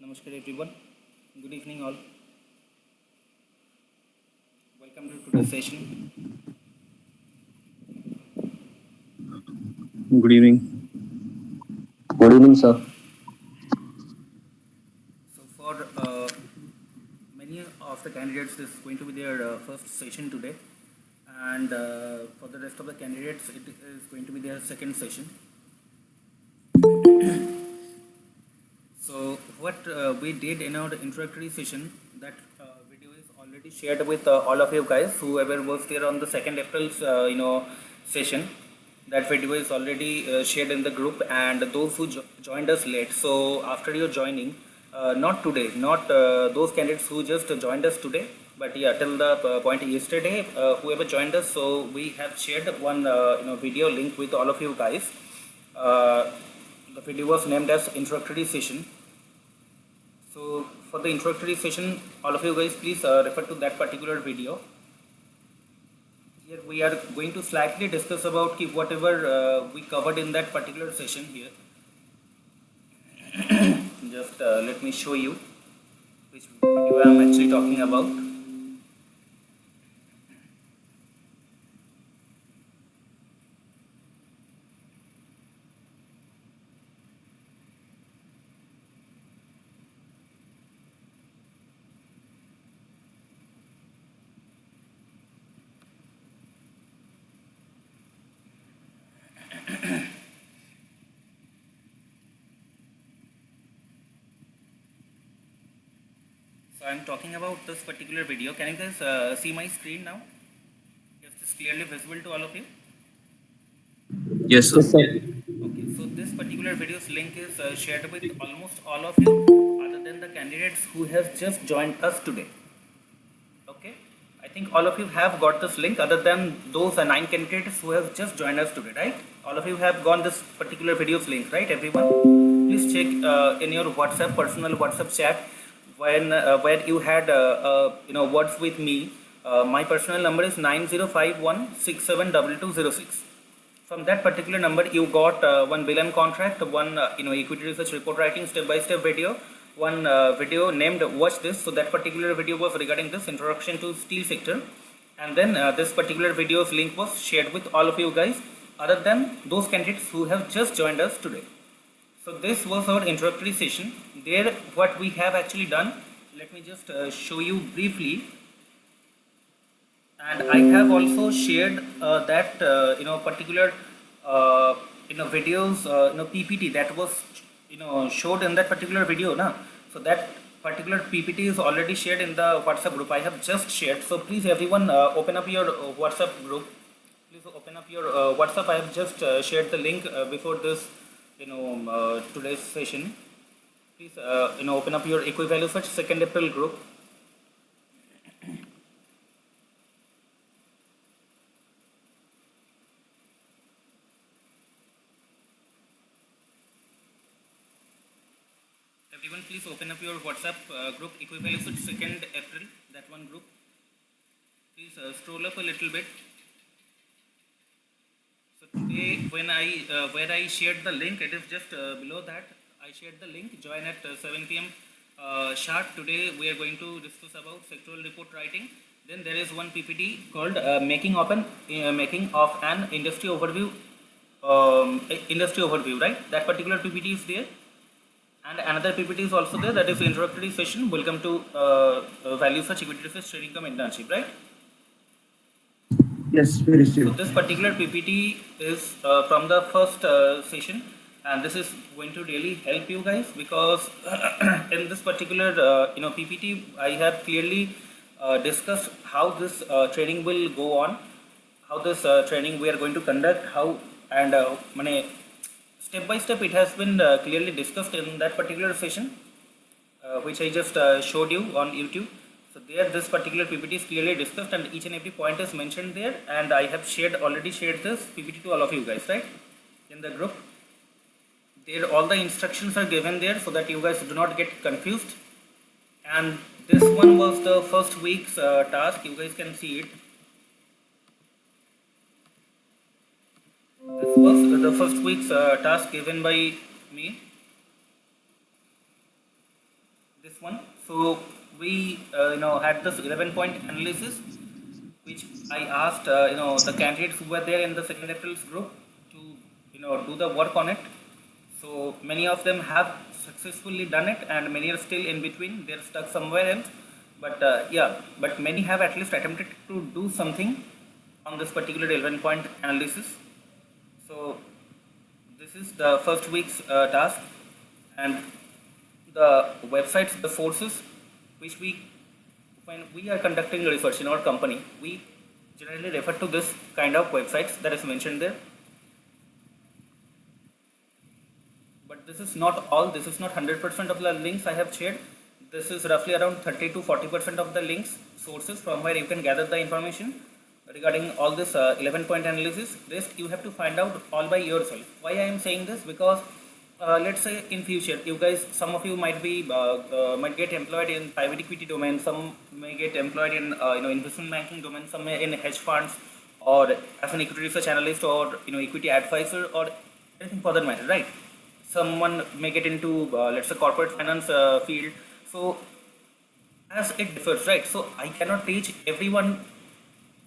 Namaskar everyone. Good evening all. Welcome to today's session. Good evening. Good evening, sir. So for many of the candidates, this is going to be their first session today, and for the rest of the candidates, it is going to be their second session. So what we did in our introductory session, that video is already shared with all of you guys, whoever was there on the 2nd April's session. That video is already shared in the group, and those who joined us late. So after your joining, not today, not those candidates who just joined us today, but yeah, till the point yesterday, whoever joined us. So we have shared one video link with all of you guys. Uh, the video was named as introductory session. So for the introductory session, all of you guys please refer to that particular video. Here we are going to slightly discuss about whatever we covered in that particular session here. Just let me show you which video I am actually talking about. So I am talking about this particular video. Can you guys see my screen now? Is this clearly visible to all of you? Yes, sir. Yes, sir. Okay, so this particular video's link is shared with almost all of you, other than the candidates who has just joined us today. Okay, I think all of you have got this link, other than those 9 candidates who have just joined us today, right? All of you have got this particular video's link, right? Everyone, please check in your WhatsApp, personal WhatsApp chat, when where you had words with me. My personal number is 9051672206. From that particular number, you got one bill and contract, one equity research report writing step-by-step video, one video named watch this. So that particular video was regarding this introduction to steel sector, and then this particular video's link was shared with all of you guys, other than those candidates who have just joined us today. So this was our introductory session. There, what we have actually done, let me just show you briefly. And I have also shared that particular videos PPT that was showed in that particular video na. So that particular PPT is already shared in the WhatsApp group. I have just shared. So please everyone open up your WhatsApp group. Please open up your WhatsApp. I have just shared the link before this today's session. Please open up your Equivalue Search 2nd April group. Everyone, please open up your WhatsApp group, Equivalue Search 2nd April, that one group. Please scroll up a little bit. So today, when where I shared the link, it is just below that. I shared the link. Join at 7 p.m. Sharp. Today we are going to discuss about sectoral report writing. Then there is one PPT called making of an industry overview. Industry overview, right? That particular PPT is there. And another PPT is also there, that is introductory session. Welcome to Value Search Equity Research Training Come Internship, right? Yes, we So received. this particular PPT is from the first session, and this is going to really help you guys, because in this particular PPT, I have clearly discussed how this training will go on, how this training we are going to conduct, how, and step by step it has been clearly discussed in that particular session, which I just showed you on YouTube. So there this particular PPT is clearly discussed, and each and every point is mentioned there, and I have already shared this PPT to all of you guys, right, in the group. There all the instructions are given there so that you guys do not get confused. And this one was the first week's task. You guys can see it. This was the first week's task given by me. this one. So we had this 11-point analysis, which I asked the candidates who were there in the second April's group to do the work on it. So many of them have successfully done it, and many are still in between. They're stuck somewhere else. But but many have at least attempted to do something on this particular 11-point analysis. So this is the first week's task, and the websites, the sources which when we are conducting research in our company, we generally refer to this kind of websites that is mentioned there. But this is not all, this is not 100% of the links I have shared. This is roughly around 30 to 40% of the links, sources from where you can gather the information regarding all this 11-point analysis. This you have to find out all by yourself. Why I am saying this? Because let's say in future, you guys, some of you might might get employed in private equity domain, some may get employed in investment banking domain, some may in hedge funds, or as an equity research analyst, or equity advisor, or anything for that matter, right? Someone may get into let's say corporate finance field. So as it differs, right? So I cannot teach everyone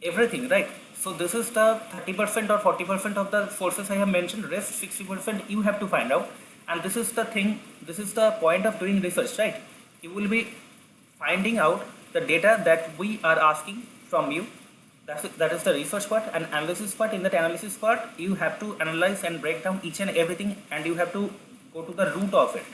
everything, right? So this is the 30% or 40% of the sources I have mentioned. Rest 60% you have to find out, and this is the thing. This is the point of doing research, right? You will be finding out the data that we are asking from you. That is the research part. And analysis part. In that analysis part, you have to analyze and break down each and everything, and you have to go to the root of it,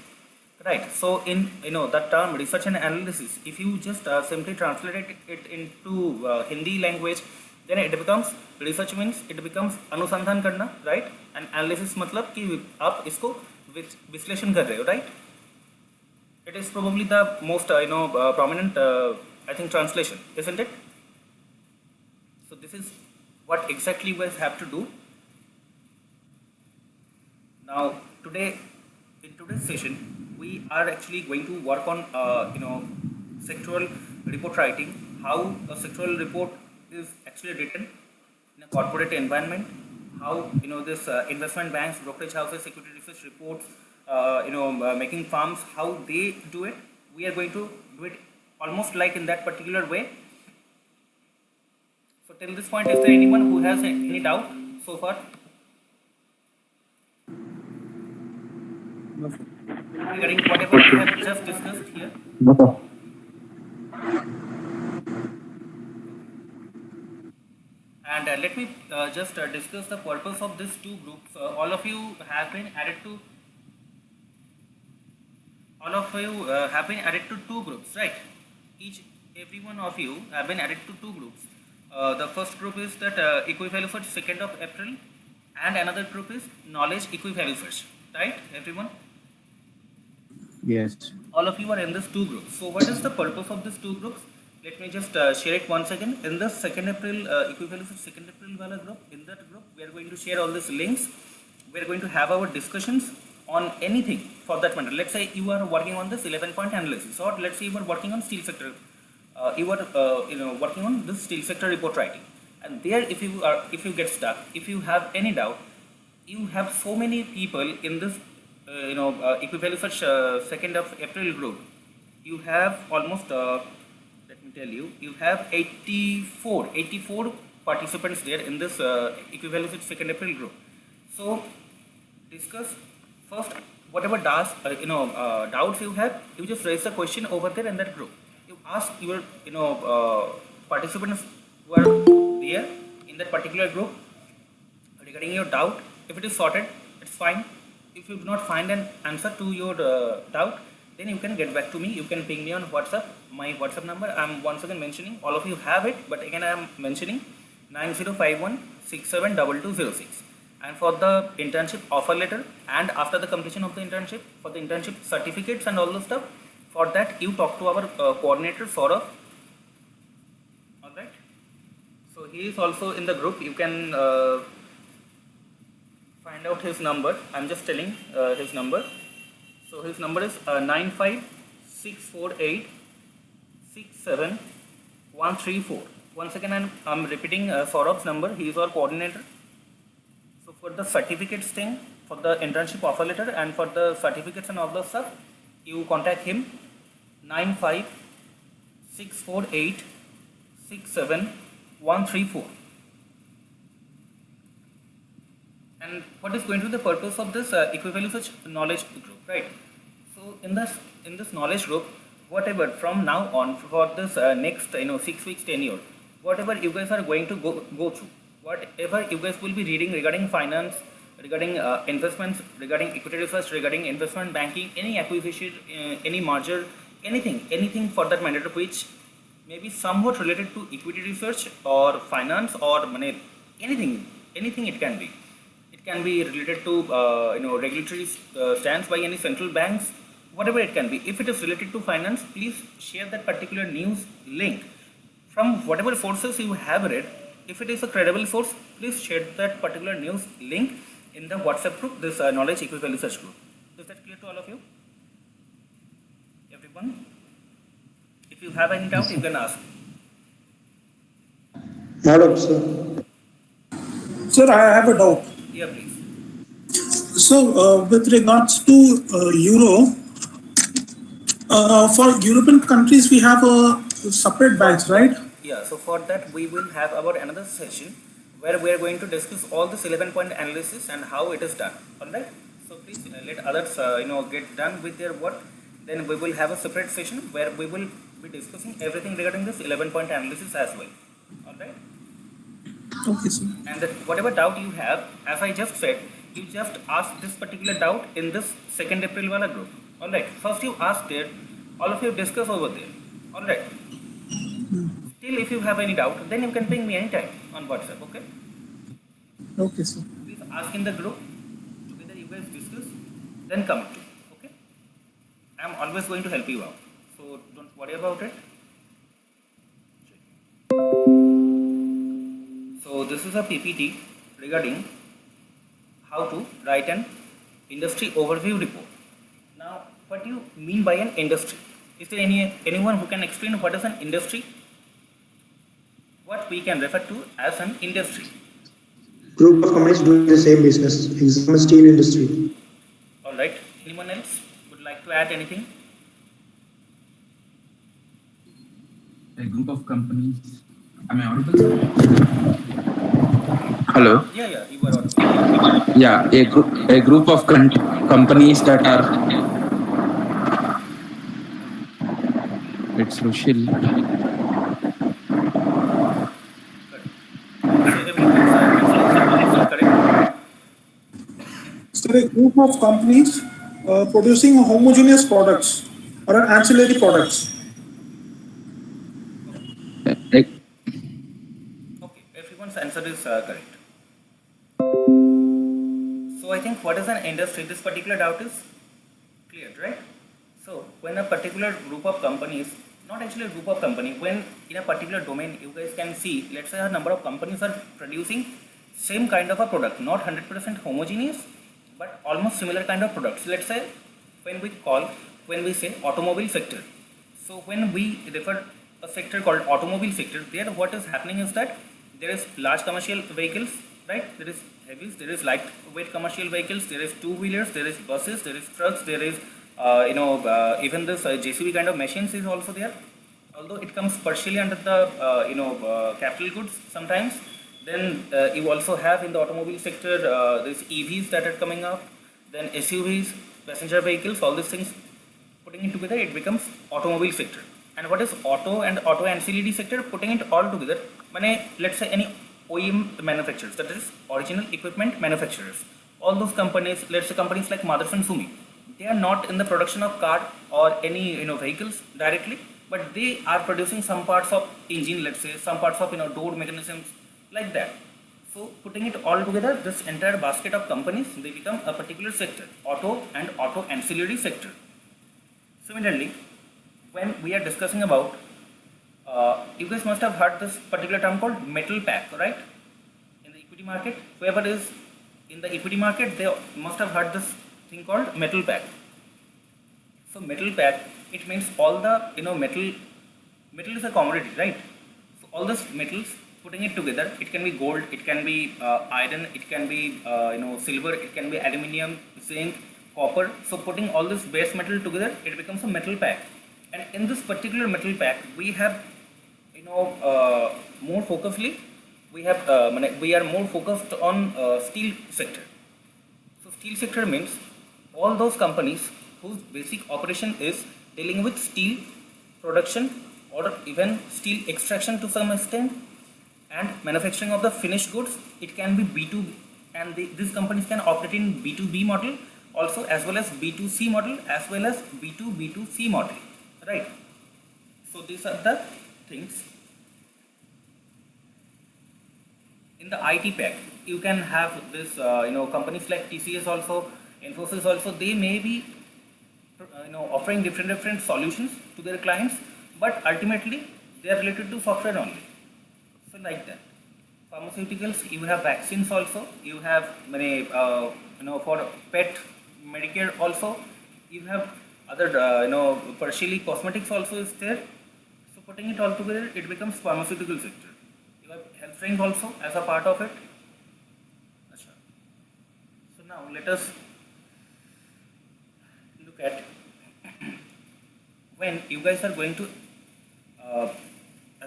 right? So in the term research and analysis, if you just simply translate it into Hindi language, then it becomes research means it becomes अनुसंधान करना, right? And analysis मतलब कि आप इसको विश्लेषण कर रहे हो, right? It is probably the most prominent I think translation, isn't it? So this is what exactly we have to do. Now today, in today's session, we are actually going to work on sectoral report writing, how a sectoral report is actually written in a corporate environment, how this investment banks, brokerage houses, security research reports, making firms, how they do it. We are going to do it almost like in that particular way. So till this point, is there anyone who has any doubt so far? Regarding whatever we have just discussed here. No, sir. And let me just discuss the purpose of these two groups. All of you have been added to two groups, right? Every one of you have been added to two groups. The first group is that equivalent for 2nd of April, and another group is knowledge equivalent first, right? Everyone? Yes. All of you are in these two groups. So what is the purpose of these two groups? Let me just share it once again. In the 2nd April equivalent for 2nd April wala group, in that group we are going to share all these links. We are going to have our discussions on anything for that matter. Let's say you are working on this 11-point analysis, or let's say you are working on steel sector. You are working on this steel sector report writing, and there if you get stuck, if you have any doubt, you have so many people in this equivalent for 2nd of April group. You have almost let me tell you, you have 84 participants there in this equivalent for 2nd April group. So discuss first whatever doubts you have. You just raise the question over there in that group. You ask your participants who are there in that particular group regarding your doubt. If it is sorted, it's fine. If you do not find an answer to your doubt, then you can get back to me. You can ping me on WhatsApp. My WhatsApp number, I'm once again mentioning, all of you have it, but again I am mentioning 9051672206. And for the internship offer letter, and after the completion of the internship, for the internship certificates and all those stuff, for that you talk to our coordinator Saurabh. Alright, so he is also in the group. You can find out his number. I'm just telling his number. So his number is 95648671134. Once again I'm repeating Saurabh's number. He is our coordinator. So for the certificates thing, for the internship offer letter, and for the certificates and all those stuff, you contact him. 9564867134. And what is going to be the purpose of this equivalent research knowledge group, right? So in this knowledge group, whatever from now on for this next 6 weeks tenure, whatever you guys are going to go through, whatever you guys will be reading regarding finance, regarding investments, regarding equity research, regarding investment banking, any acquisition, any merger, anything for that matter, which may be somewhat related to equity research or finance or money, anything it can be. It can be related to regulatory stance by any central banks, whatever it can be. If it is related to finance, please share that particular news link from whatever sources you have read. If it is a credible source, please share that particular news link in the WhatsApp group, this knowledge equivalent research group. Is that clear to all of you? Everyone? If you have any doubt, you can ask. Madam, sir. Sir, I have a doubt. Yeah, please. So, with regards to euro, for European countries, we have separate banks, right? Yeah, so for that we will have our another session where we are going to discuss all this 11-point analysis and how it is done. Alright, so please let others get done with their work. Then we will have a separate session where we will be discussing everything regarding this 11-point analysis as well. Alright. Okay, sir. And that whatever doubt you have, as I just said, you just ask this particular doubt in this 2nd April wala group. Alright, first you ask there, all of you discuss over there. Alright. Still, if you have any doubt, then you can ping me anytime on WhatsApp, okay? Okay, sir. Please ask in the group, together you guys discuss, then come to, okay? I am always going to help you out, so don't worry about it. So this is a PPT regarding how to write an industry overview report. Now, what do you mean by an industry? Is there anyone who can explain what is an industry? What we can refer to as an industry? Group of companies doing the same business, example steel industry. Alright, anyone else would like to add anything? A group of companies. Am I audible, sir? Hello. Yeah, you are audible. Yeah, a group of companies that are. It's Rushil. Correct. So, a group of companies producing homogeneous products or ancillary products. Okay, everyone's answer is correct. So I think what is an industry? This particular doubt is clear, right? So when a particular group of companies, not actually a group of company, when in a particular domain you guys can see, let's say a number of companies are producing same kind of a product, not 100% homogeneous, but almost similar kind of products. Let's say when we say automobile sector. So when we refer a sector called automobile sector, there what is happening is that there is large commercial vehicles, right? There is heavies, there is lightweight commercial vehicles, there is two-wheelers, there is buses, there is trucks, there is even this JCB kind of machines is also there. Although it comes partially under the capital goods sometimes. Then you also have in the automobile sector these EVs that are coming up, then SUVs, passenger vehicles, all these things. Putting it together, it becomes automobile sector. And what is auto and auto ancillary sector? Putting it all together, let's say any OEM manufacturers, that is original equipment manufacturers. All those companies, let's say companies like Motherson Sumi, they are not in the production of car or any vehicles directly, but they are producing some parts of engine, let's say some parts of door mechanisms, like that. So putting it all together, this entire basket of companies, they become a particular sector, auto and auto ancillary sector. Similarly, when we are discussing about, you guys must have heard this particular term called metal pack, right? In the equity market, whoever is in the equity market, they must have heard this thing called metal pack. So metal pack, it means all the metal is a commodity, right? So all these metals, putting it together, it can be gold, it can be iron, it can be silver, it can be aluminium, zinc, copper. So putting all this base metal together, it becomes a metal pack. And in this particular metal pack, we have, more focusedly, we are more focused on steel sector. So steel sector means all those companies whose basic operation is dealing with steel production or even steel extraction to some extent and manufacturing of the finished goods. It can be B2B, and these companies can operate in B2B model also, as well as B2C model, as well as B2B2C model, right? So these are the things. In the IT pack, you can have this, companies like TCS also, Infosys also. They may be, offering different solutions to their clients, but ultimately they are related to software only. So like that. Pharmaceuticals, you have vaccines also. You have many, for pet Medicare also. You have other, partially cosmetics also is there. So putting it all together, it becomes pharmaceutical sector. You have health drink also as a part of it. Achha. So now let us look at when you guys are going to uh,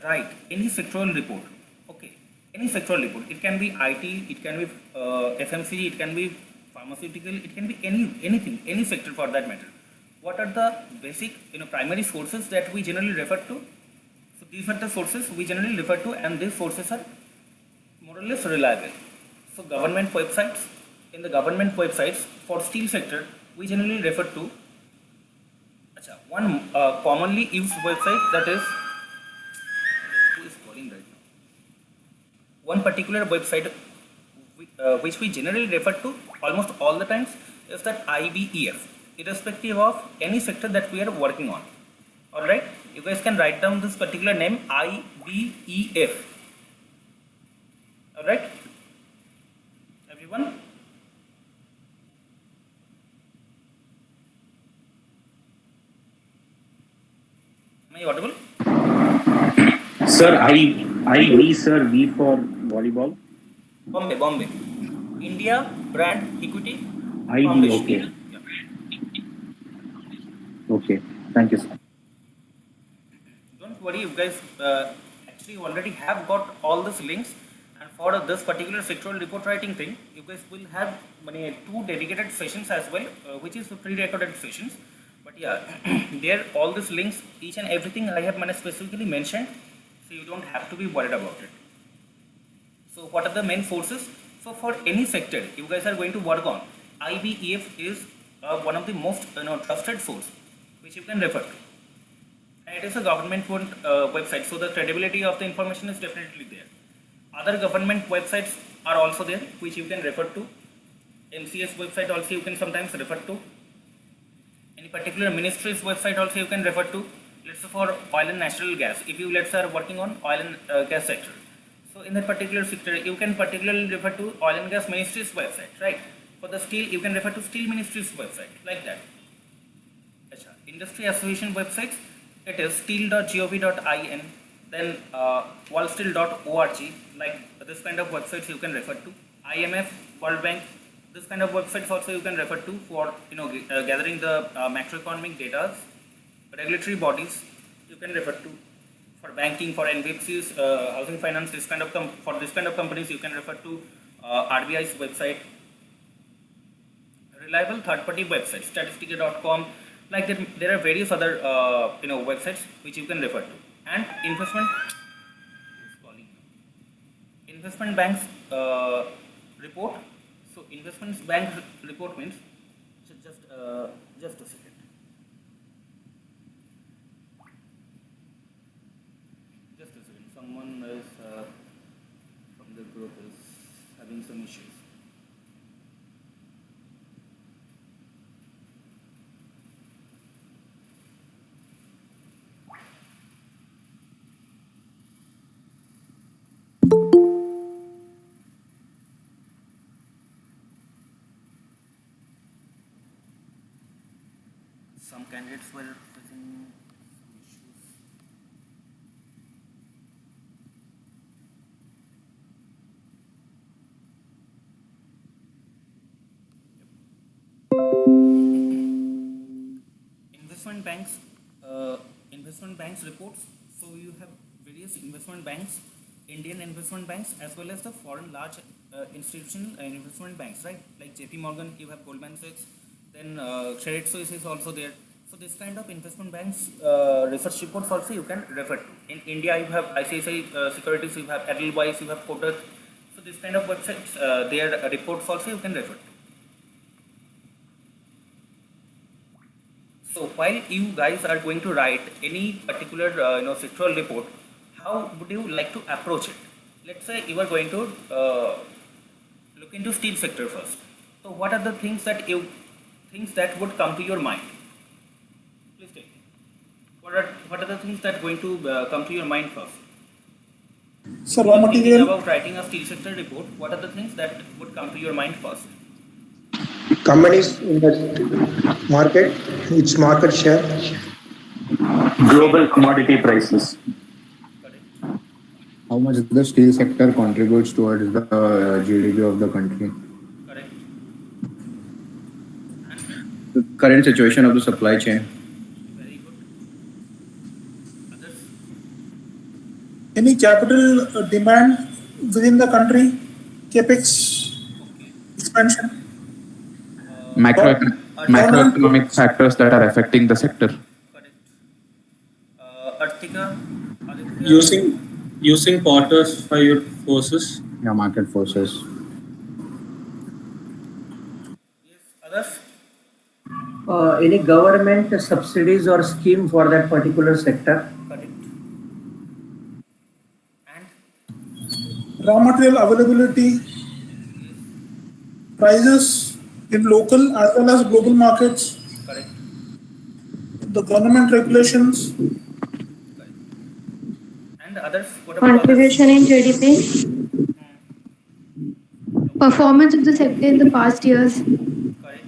write any sectoral report. Okay, any sectoral report. It can be IT, it can be FMCG, it can be pharmaceutical, it can be anything, any sector for that matter. What are the basic, primary sources that we generally refer to? So these are the sources we generally refer to, and these sources are more or less reliable. So government websites, in the government websites for steel sector, we generally refer to one commonly used website, that is, who is calling right now? One particular website which we generally refer to almost all the times is that IBEF, irrespective of any sector that we are working on. Alright, you guys can write down this particular name, IBEF. Alright, everyone? Am I audible? Sir, I, sir, V for volleyball. Bombay. India Brand Equity IB, Foundation. okay. Yeah. Okay, thank you, sir. Don't worry, you guys actually already have got all these links. And for this particular sectoral report writing thing, you guys will have two dedicated sessions as well, which is pre-recorded sessions. But yeah, there all these links, each and everything I have specifically mentioned, so you don't have to be worried about it. So what are the main sources? So for any sector you guys are going to work on, IBEF is one of the most trusted source which you can refer to. And it is a government website, so the credibility of the information is definitely there. Other government websites are also there which you can refer to. MCS website also you can sometimes refer to. Any particular ministry's website also you can refer to. Let's say for oil and natural gas, if you let's say are working on oil and gas sector, so in that particular sector you can particularly refer to oil and gas ministry's website, right? For the steel you can refer to steel ministry's website, like that. Achha. Industry association websites, it is steel.gov.in, then worldsteel.org, like this kind of websites you can refer to. IMF, World Bank, this kind of websites also you can refer to for gathering the macroeconomic data. Regulatory bodies you can refer to for banking, for NBFCs, housing finance, this kind of for this kind of companies you can refer to RBI's website. Reliable third-party websites, statistica.com, like that. There are various other websites which you can refer to. And investment banks report. So investment bank report means just a second. Just a second. Someone is from the group is having some issues. Some candidates were facing some issues. Investment banks investment banks reports. So you have various investment banks, Indian investment banks, as well as the foreign large institutional investment banks, right? Like JP Morgan, you have Goldman Sachs, then Credit Suisse is also there. So this kind of investment banks research reports also you can refer to. In India, you have ICICI Securities, you have Edelweiss, you have Kotak. So this kind of websites, their reports also you can refer to. So while you guys are going to write any particular sectoral report, how would you like to approach it? Let's say you are going to look into steel sector first. So what are the things that would come to your mind? Please take it. What are the things that are going to come to your mind first? So raw Thinking material, about writing a steel sector report, what are the things that would come to your mind first? Companies in the market, its market share, Global commodity prices. Correct. How much the steel sector contributes towards the GDP of the country? Correct. The current situation of the supply chain. Very good. Others? any capital demand within the country, capex Okay. expansion. Macroeconomic factors that are affecting the sector. Correct. Artika, Aditya, Using Potter's five forces. Yeah, market forces. yes, others? Any government subsidies or scheme for that particular sector. Correct. And Raw material availability, prices in local as well as global markets, correct. the government regulations, Correct. And others? What about others? Contribution in GDP, performance of the sector in the past years, Correct.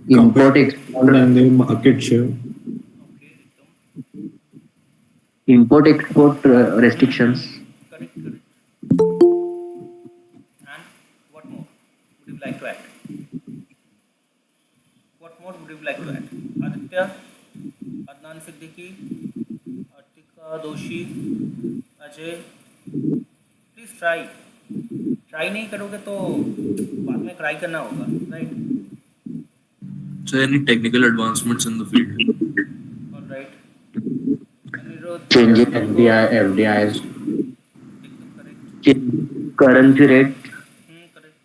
Import export, And the market share. Okay. Ekdam. import export restrictions. Correct. Correct. And what more would you like to add? What more would you like to add? Aditya, Adnan Siddiqui, Artika Doshi, Ajay, please try. Try नहीं करोगे तो बाद में try करना होगा, right? So any technical advancements in the field? All right. Anirudh, Changing FDIs. एकदम correct. Currency rate, Correct.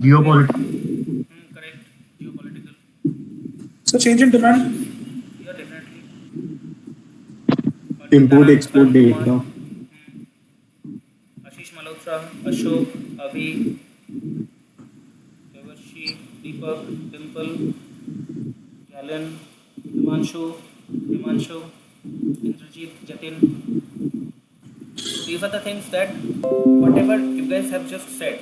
Geopolitics. Correct. Geopolitical. so change in demand, Yeah, definitely. Import export Arun Kumar, data. Ashish Malhotra, Ashok, Avi, Devarshi, Deepak, Dimple, Galen, Himanshu, Indrajit, Jatin. These are the things that whatever you guys have just said,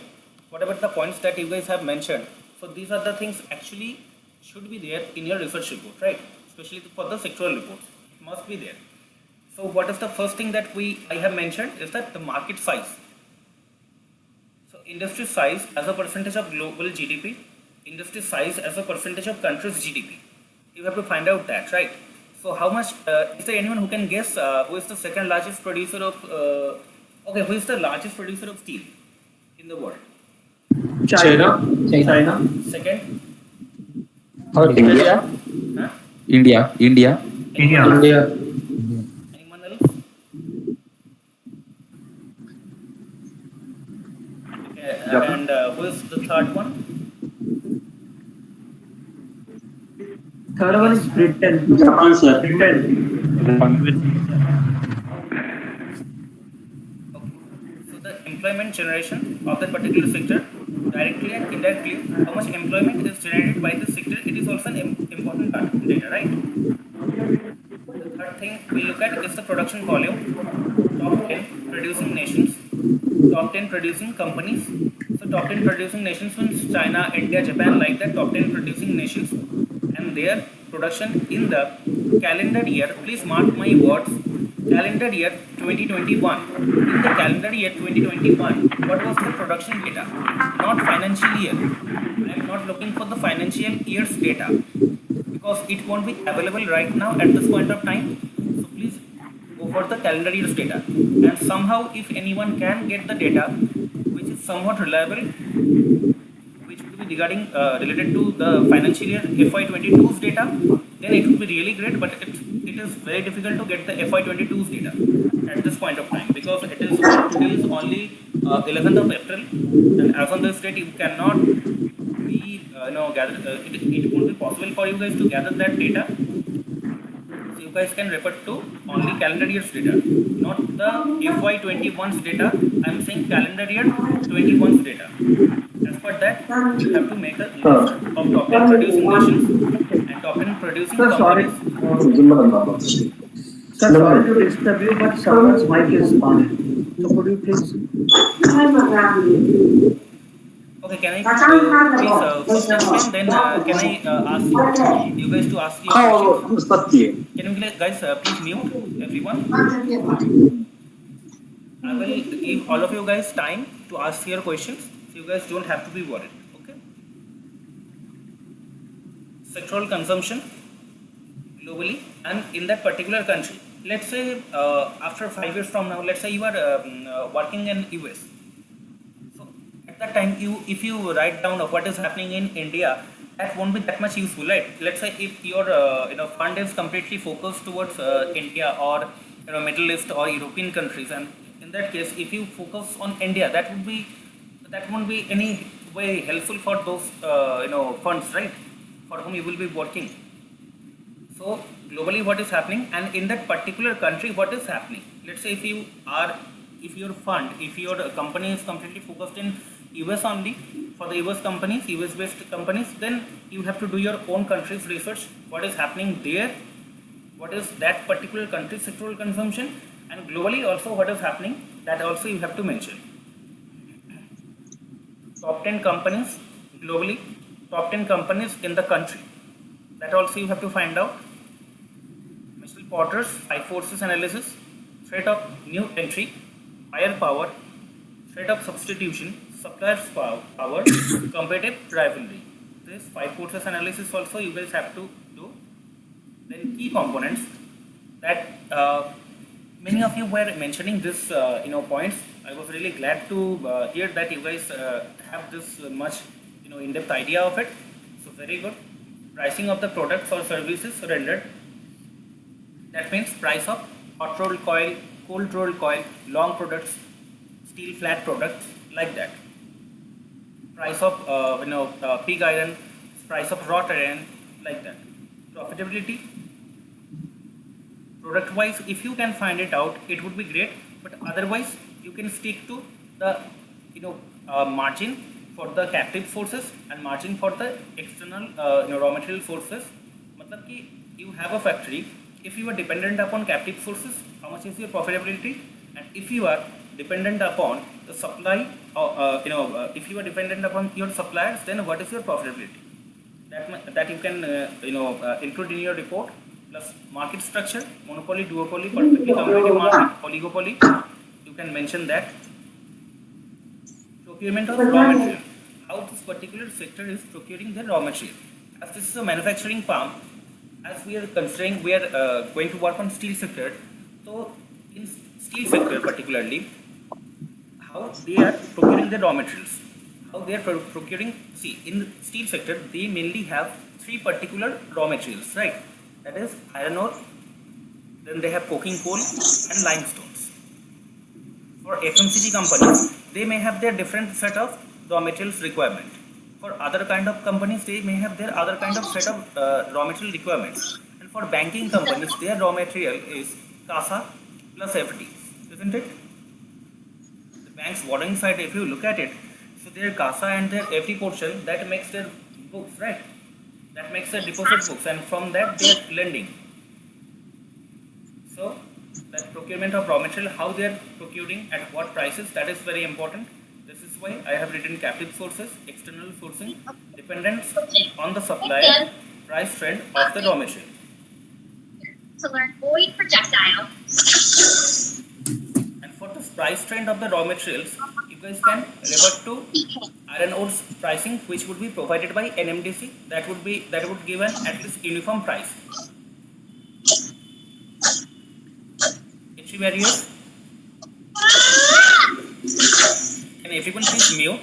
whatever the points that you guys have mentioned, so these are the things actually should be there in your research report, right? Especially for the sectoral reports, it must be there. So what is the first thing that I have mentioned is that the market size. So industry size as a percentage of global GDP, industry size as a percentage of country's GDP. You have to find out that, right? So how much, is there anyone who can guess who is the second largest producer of, who is the largest producer of steel in the world? China. Second? India. Huh? India. Anyone else? Anyone else? Okay, and who is the third one? Third one is Britain. Japan, sir. So the employment generation of that particular sector, directly and indirectly, how much employment is generated by this sector, it is also an important part of the data, right? The third thing we look at is the production volume, top 10 producing nations, top 10 producing companies. So top 10 producing nations means China, India, Japan, like that, top 10 producing nations and their production in the calendar year, please mark my words, calendar year 2021. In the calendar year 2021, what was the production data? Not financial year. I am not looking for the financial year's data because it won't be available right now at this point of time. So please go for the calendar year's data. And somehow if anyone can get the data which is somewhat reliable, which will be regarding related to the financial year FY22's data, then it will be really great. But it is very difficult to get the FY22's data at this point of time, because it is today is only 11th of April, and as on this date you cannot be gather. It won't be possible for you guys to gather that data. So you guys can refer to only calendar year's data, not the FY21's data. I am saying calendar year 21's data. As per that, you have to make a list of top 10 producing nations and top 10 producing Sir, sorry. companies. Sir, sorry to disturb you, but someone's mic is on. So could you please? Okay, can I please first explain, then can I ask you guys to ask your questions? Can you guys please mute everyone? I will give all of you guys time to ask your questions, so you guys don't have to be worried. Okay. Sectoral consumption globally and in that particular country. Let's say after 5 years from now, let's say you are working in US. So at that time, if you write down of what is happening in India, that won't be that much useful, right? Let's say if your fund is completely focused towards India or Middle East or European countries, and in that case, if you focus on India, that won't be any way helpful for those funds, right? For whom you will be working. So globally, what is happening, and in that particular country, what is happening? Let's say if your company is completely focused in US only, for the US companies, US based companies, then you have to do your own country's research. What is happening there? What is that particular country's sectoral consumption? And globally also what is happening, that also you have to mention. Top 10 companies globally, top 10 companies in the country, that also you have to find out. Mitchell Porter's 5 forces analysis, threat of new entry, firepower, threat of substitution, supplier's power, competitive rivalry. This 5 forces analysis also you guys have to do. Then key components, that many of you were mentioning this points. I was really glad to hear that you guys have this much in-depth idea of it. So very good. Pricing of the products or services rendered. That means price of hot rolled coil, cold rolled coil, long products, steel flat products, like that. Price of pig iron, price of wrought iron, like that. Profitability. Product wise, if you can find it out, it would be great. But otherwise, you can stick to the margin for the captive sources and margin for the external raw material sources. Matlab ki you have a factory. If you are dependent upon captive sources, how much is your profitability? And if you are dependent upon the supply, if you are dependent upon your suppliers, then what is your profitability? That you can include in your report. Plus market structure, monopoly, duopoly, perfectly competitive market, oligopoly, you can mention that. Procurement of raw material, how this particular sector is procuring the raw material. As this is a manufacturing farm, as we are considering, we are going to work on steel sector. So in steel sector particularly, how they are procuring the raw materials, how they are procuring, see in steel sector, they mainly have 3 particular raw materials, right? That is iron ore, then they have coking coal and limestones. For FMCG companies, they may have their different set of raw materials requirement. For other kind of companies, they may have their other kind of set of raw material requirements. And for banking companies, their raw material is CASA plus FD, isn't it? The bank's borrowing side, if you look at it, so their CASA and their FD portion, that makes their books, right? That makes the deposit books, and from that they are lending. So that procurement of raw material, how they are procuring, at what prices, that is very important. This is why I have written captive sources, external sourcing, dependence on the supplier, price trend of the raw material. To learn void projectile. And for this price trend of the raw materials, you guys can revert to iron ore's pricing, which would be provided by NMDC. That would give an at least uniform price. Entry barriers. Can everyone please mute?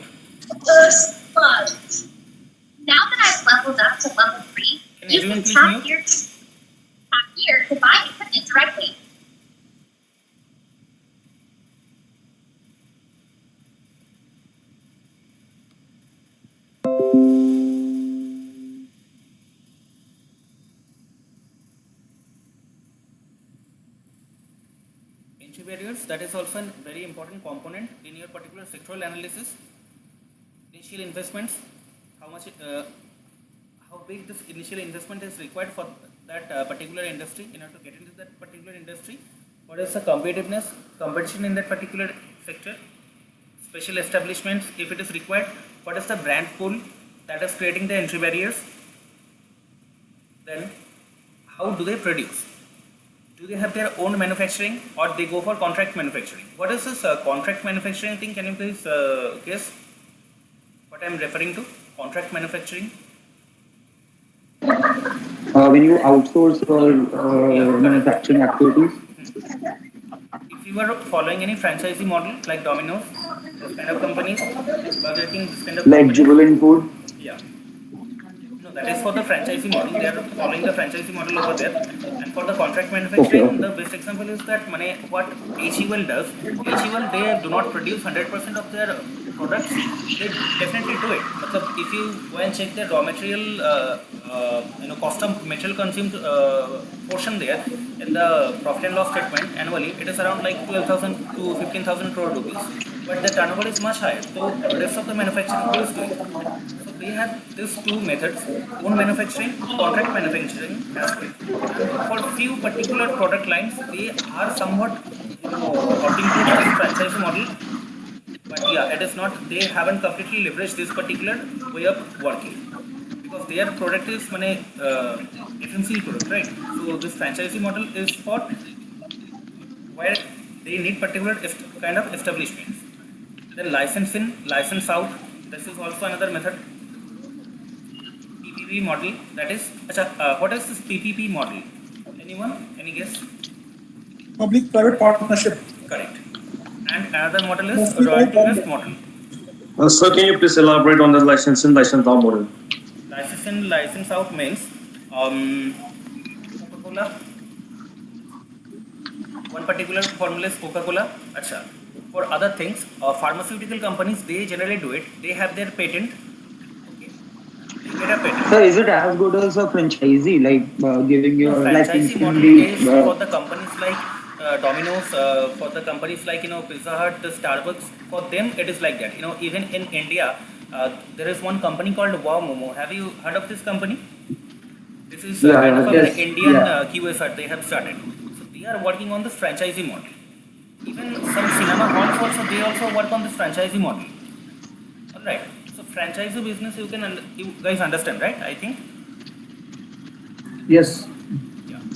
Now that I've leveled up to level 3, Can you everyone can please tap mute? here to buy equipment directly. Entry barriers, that is also a very important component in your particular sectoral analysis. Initial investments, how big this initial investment is required for that particular industry in order to get into that particular industry. What is the competition in that particular sector? Special establishments, if it is required. What is the brand pool that is creating the entry barriers? Then, how do they produce? Do they have their own manufacturing or they go for contract manufacturing? What is this contract manufacturing thing? Can you please guess what I am referring to? Contract manufacturing? When you outsource your manufacturing activities. If you are following any franchisee model like Domino's, this kind of companies, Burger King, this kind of Like companies, Jubilant Food. yeah. No, that is for the franchisee model. They are following the franchisee model over there. And for the contract manufacturing, the best example is that what HUL does. HUL, they do not produce 100% of their products. They definitely do it. If you go and check the raw material, cost of material consumed portion there in the profit and loss statement annually, it is around like 12,000 to 15,000 crore rupees. But the turnover is much higher. So the rest of the manufacturing who is doing it? So they have these two methods: own manufacturing, contract manufacturing aspect. For few particular product lines, they are somewhat opting to the franchise model. But yeah, it is not. They haven't completely leveraged this particular way of working because their product is FMCG product, right? So this franchisee model is for where they need particular kind of establishments. Then license in, license out. This is also another method. PPP model. That is, what is this PPP model? Anyone? Any guess? Public-private partnership. Correct. And another model is royalty-based model. Sir, can you please elaborate on the license in, license out model? License in, license out means Coca-Cola. One particular formula is Coca-Cola. For other things, pharmaceutical companies, they generally do it. They have their patent. Okay. They get a patent. Sir, is it as good as a franchisee, like giving your franchisee model is for the companies like Domino's, for the companies like Pizza Hut, the Starbucks. For them, it is like that. Even in India, there is one company called Wow Momo. Have you heard of this company? This is kind of an Indian QSR they have started. So they are working on this franchisee model. Even some cinema halls also, they also work on this franchisee model. Alright. So franchisee business, you guys understand, right? I think. Yes.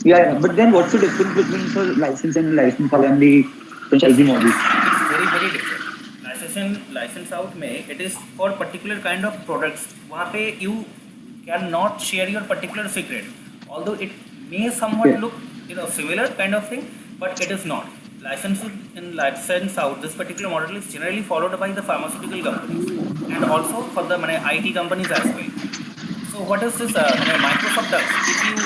Yeah, but then what's the difference between the license and license out and the franchisee model? It's very, very different. License in, license out it is for particular kind of products. वहाँ पे you cannot share your particular secret. Although it may somewhat look similar kind of thing, but it is not. License in, license out, this particular model is generally followed by the pharmaceutical companies and also for the IT companies as well. So what is this Microsoft does? If you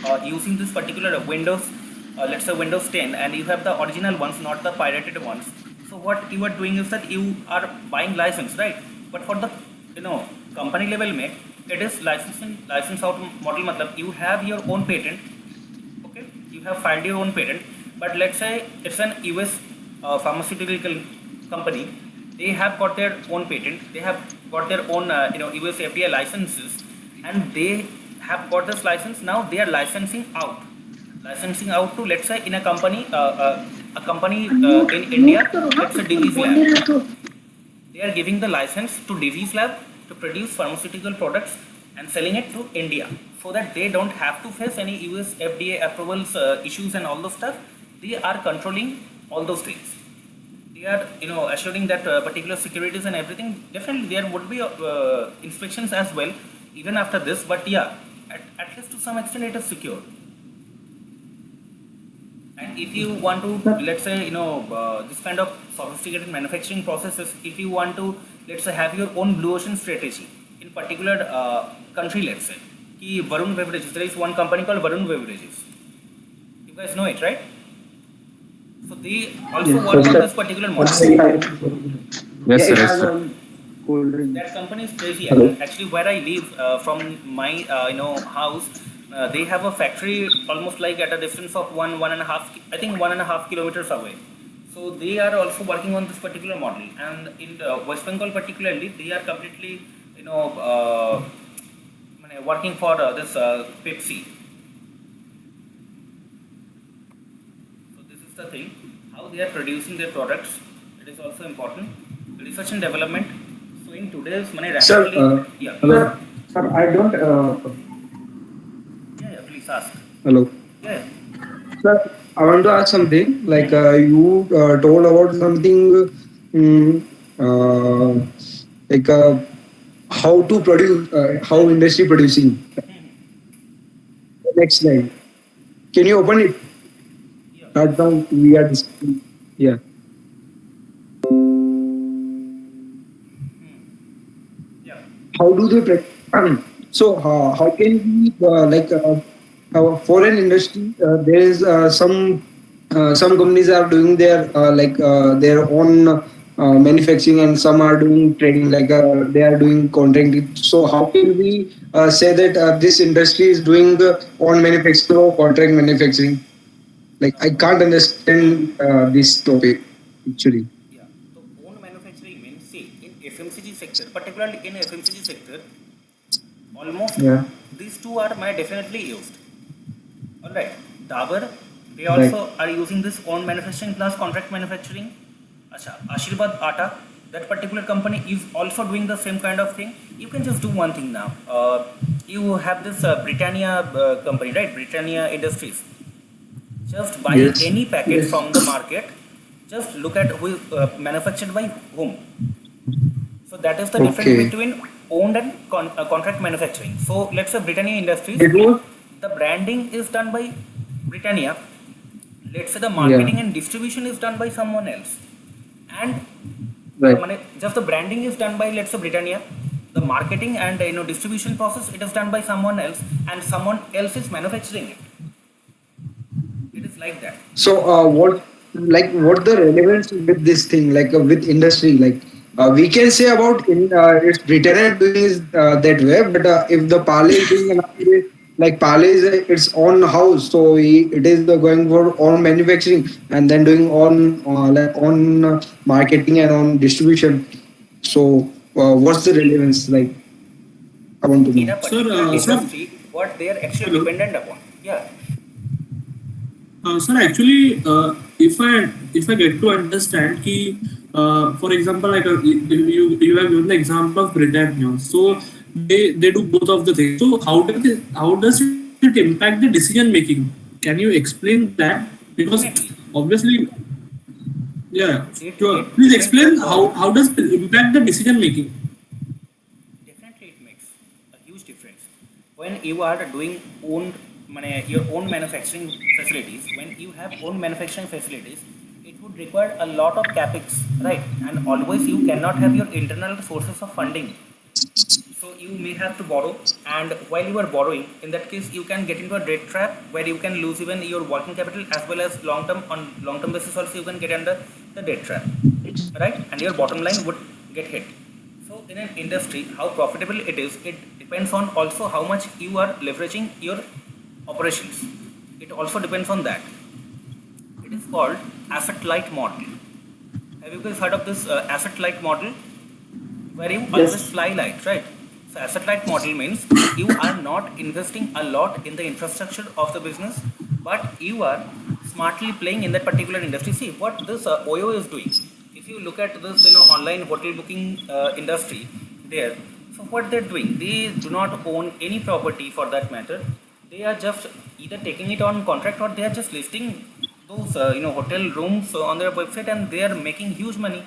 are using this particular Windows, let's say Windows 10, and you have the original ones, not the pirated ones. So what you are doing is that you are buying license, right? But for the company level it is license out model. Matlab you have your own patent, okay? You have filed your own patent, but let's say it's an US pharmaceutical company. They have got their own patent. They have got their own US FDA licenses, and they have got this license. Now they are licensing out to, let's say, in a company in India, let's say Divi's Lab. They are giving the license to Divi's Lab to produce pharmaceutical products and selling it to India, so that they don't have to face any US FDA approvals issues and all those stuff. They are controlling all those things. they are assuring that particular securities and everything, definitely there would be inspections as well even after this, but yeah, at least to some extent it is secure. And if you want to, let's say, this kind of sophisticated manufacturing processes, if you want to, let's say, have your own blue ocean strategy in particular country, let's say ki Varun Beverages, there is one company called Varun Beverages, you guys know it, right? So they also work on this particular model. Yes, sir. it Yes, has sir. a cold drink. That company is crazy. Actually, where I live from my house, they have a factory almost like at a distance of 1.5 kilometers away. So they are also working on this particular model, and in West Bengal particularly, they are completely working for this Pepsi. So this is the thing, how they are producing their products. It is also important. Research and development. So in today's Sir, rapidly, hello. Sir, I don't. Yeah, please ask. Hello. Yeah. Sir, I want to ask something. Like you told about something, like how to produce, how industry producing. Next slide. Can you open it? Right now we are discussing. Yeah. How do they so how can we like foreign industry there is some companies are doing their their own manufacturing, and some are doing trading, like they are doing contracting. So how can we say that this industry is doing the own manufacturing or contract manufacturing? Like I can't understand this topic actually. Yeah. So own manufacturing means, see, in FMCG sector, particularly in FMCG sector, almost these two are definitely used. All right. Dabur, they also are using this own manufacturing plus contract manufacturing. Acha, Ashirvad Atta, that particular company is also doing the same kind of thing. You can just do one thing now. You have this Britannia company, right? Britannia Industries. Just buy any packet from the market. Just look at who is manufactured by whom. So that is the difference between owned and contract manufacturing. So let's say Britannia Industries, the branding is done by Britannia. Let's say the marketing and distribution is done by someone else. And just the branding is done by, let's say, Britannia. The marketing and distribution process, it is done by someone else, and someone else is manufacturing it. It is like that. So what the relevance with this thing, like with industry, like we can say about it's Britannia doing is that way, but if the Parle is doing another way, like Parle is its own house, so it is going for own manufacturing and then doing on marketing and on distribution. So what's the relevance? Like I want to know. In a particular industry, what they are actually dependent upon. Yeah. Sir, actually, if I get to understand ki, for example, like you have given the example of Britannia, so they do both of the things. So how does it impact the decision making? Can you explain that? Because obviously, yeah, sure. Please explain how does it impact the decision making? Definitely, it makes a huge difference. When you are doing your own manufacturing facilities, when you have own manufacturing facilities, it would require a lot of capex, right? And always you cannot have your internal sources of funding. So you may have to borrow, and while you are borrowing, in that case, you can get into a debt trap where you can lose even your working capital as well as long term basis also you can get under the debt trap, right? And your bottom line would get hit. So in an industry, how profitable it is, it depends on also how much you are leveraging your operations. It also depends on that. It is called asset light model. Have you guys heard of this asset light model? Where you always fly light, right? So asset light model means you are not investing a lot in the infrastructure of the business, but you are smartly playing in that particular industry. See what this OYO is doing. If you look at this online hotel booking industry there, so what they're doing, they do not own any property for that matter. They are just either taking it on contract or they are just listing those hotel rooms on their website, and they are making huge money.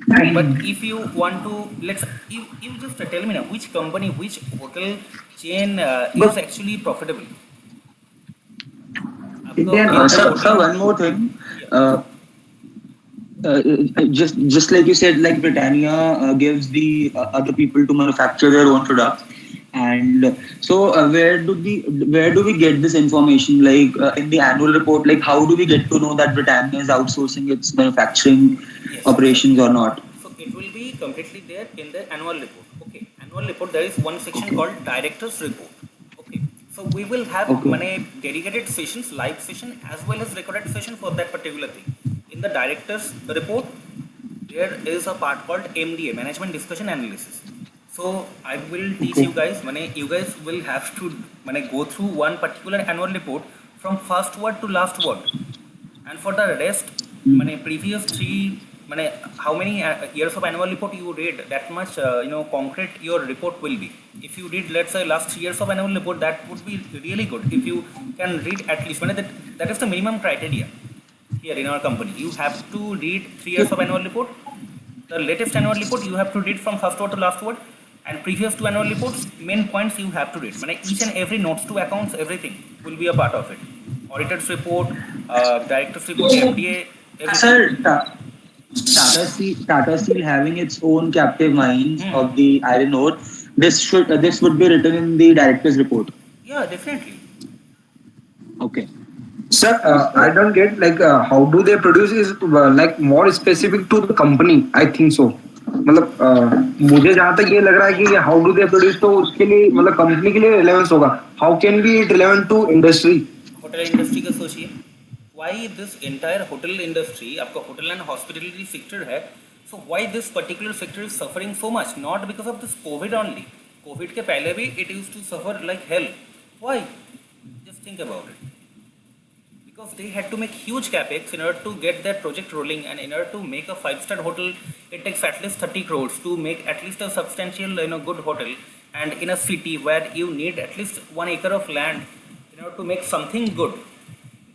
But if you want to, you just tell me now, which company, which hotel chain is actually profitable? Sir, one more thing. Just like you said, like Britannia gives the other people to manufacture their own products, and so where do we get this information? Like in the annual report, like how do we get to know that Britannia is outsourcing its manufacturing operations or not? So it will be completely there in the annual report. Okay, annual report. There is one section called directors report. Okay, so we will have dedicated sessions, live session as well as recorded session for that particular thing. In the directors report, there is a part called MDA, Management Discussion Analysis. So I will teach you guys. You guys will have to go through one particular annual report from first word to last word, and for the rest, previous three, how many years of annual report you read, that much concrete your report will be. If you read, let's say, last 3 years of annual report, that would be really good. If you can read at least, that is the minimum criteria. Here in our company, you have to read 3 years of annual report. The latest annual report you have to read from first word to last word, and previous 2 annual reports, main points you have to read. Each and every notes to accounts, everything will be a part of it. Auditors report, directors report, MDA. Sir, Tata Steel having its own captive mines of the iron ore. This would be written in the director's report. Yeah, definitely. Okay. Sir, I don't get how do they produce is more specific to the company. I think so. मुझे जहाँ तक ये लग रहा है कि how do they produce तो उसके लिए कंपनी के लिए relevance होगा. How can be it relevant to industry? Hotel industry का सोचिए. Why this entire hotel industry, आपका hotel and hospitality sector है. So why this particular sector is suffering so much? Not because of this COVID only. COVID के पहले भी it used to suffer like hell. Why? Just think about it. Because they had to make huge capex in order to get their project rolling, and in order to make a 5-star hotel, it takes at least 30 crores to make at least a substantial, good hotel, and in a city where you need at least 1 acre of land in order to make something good.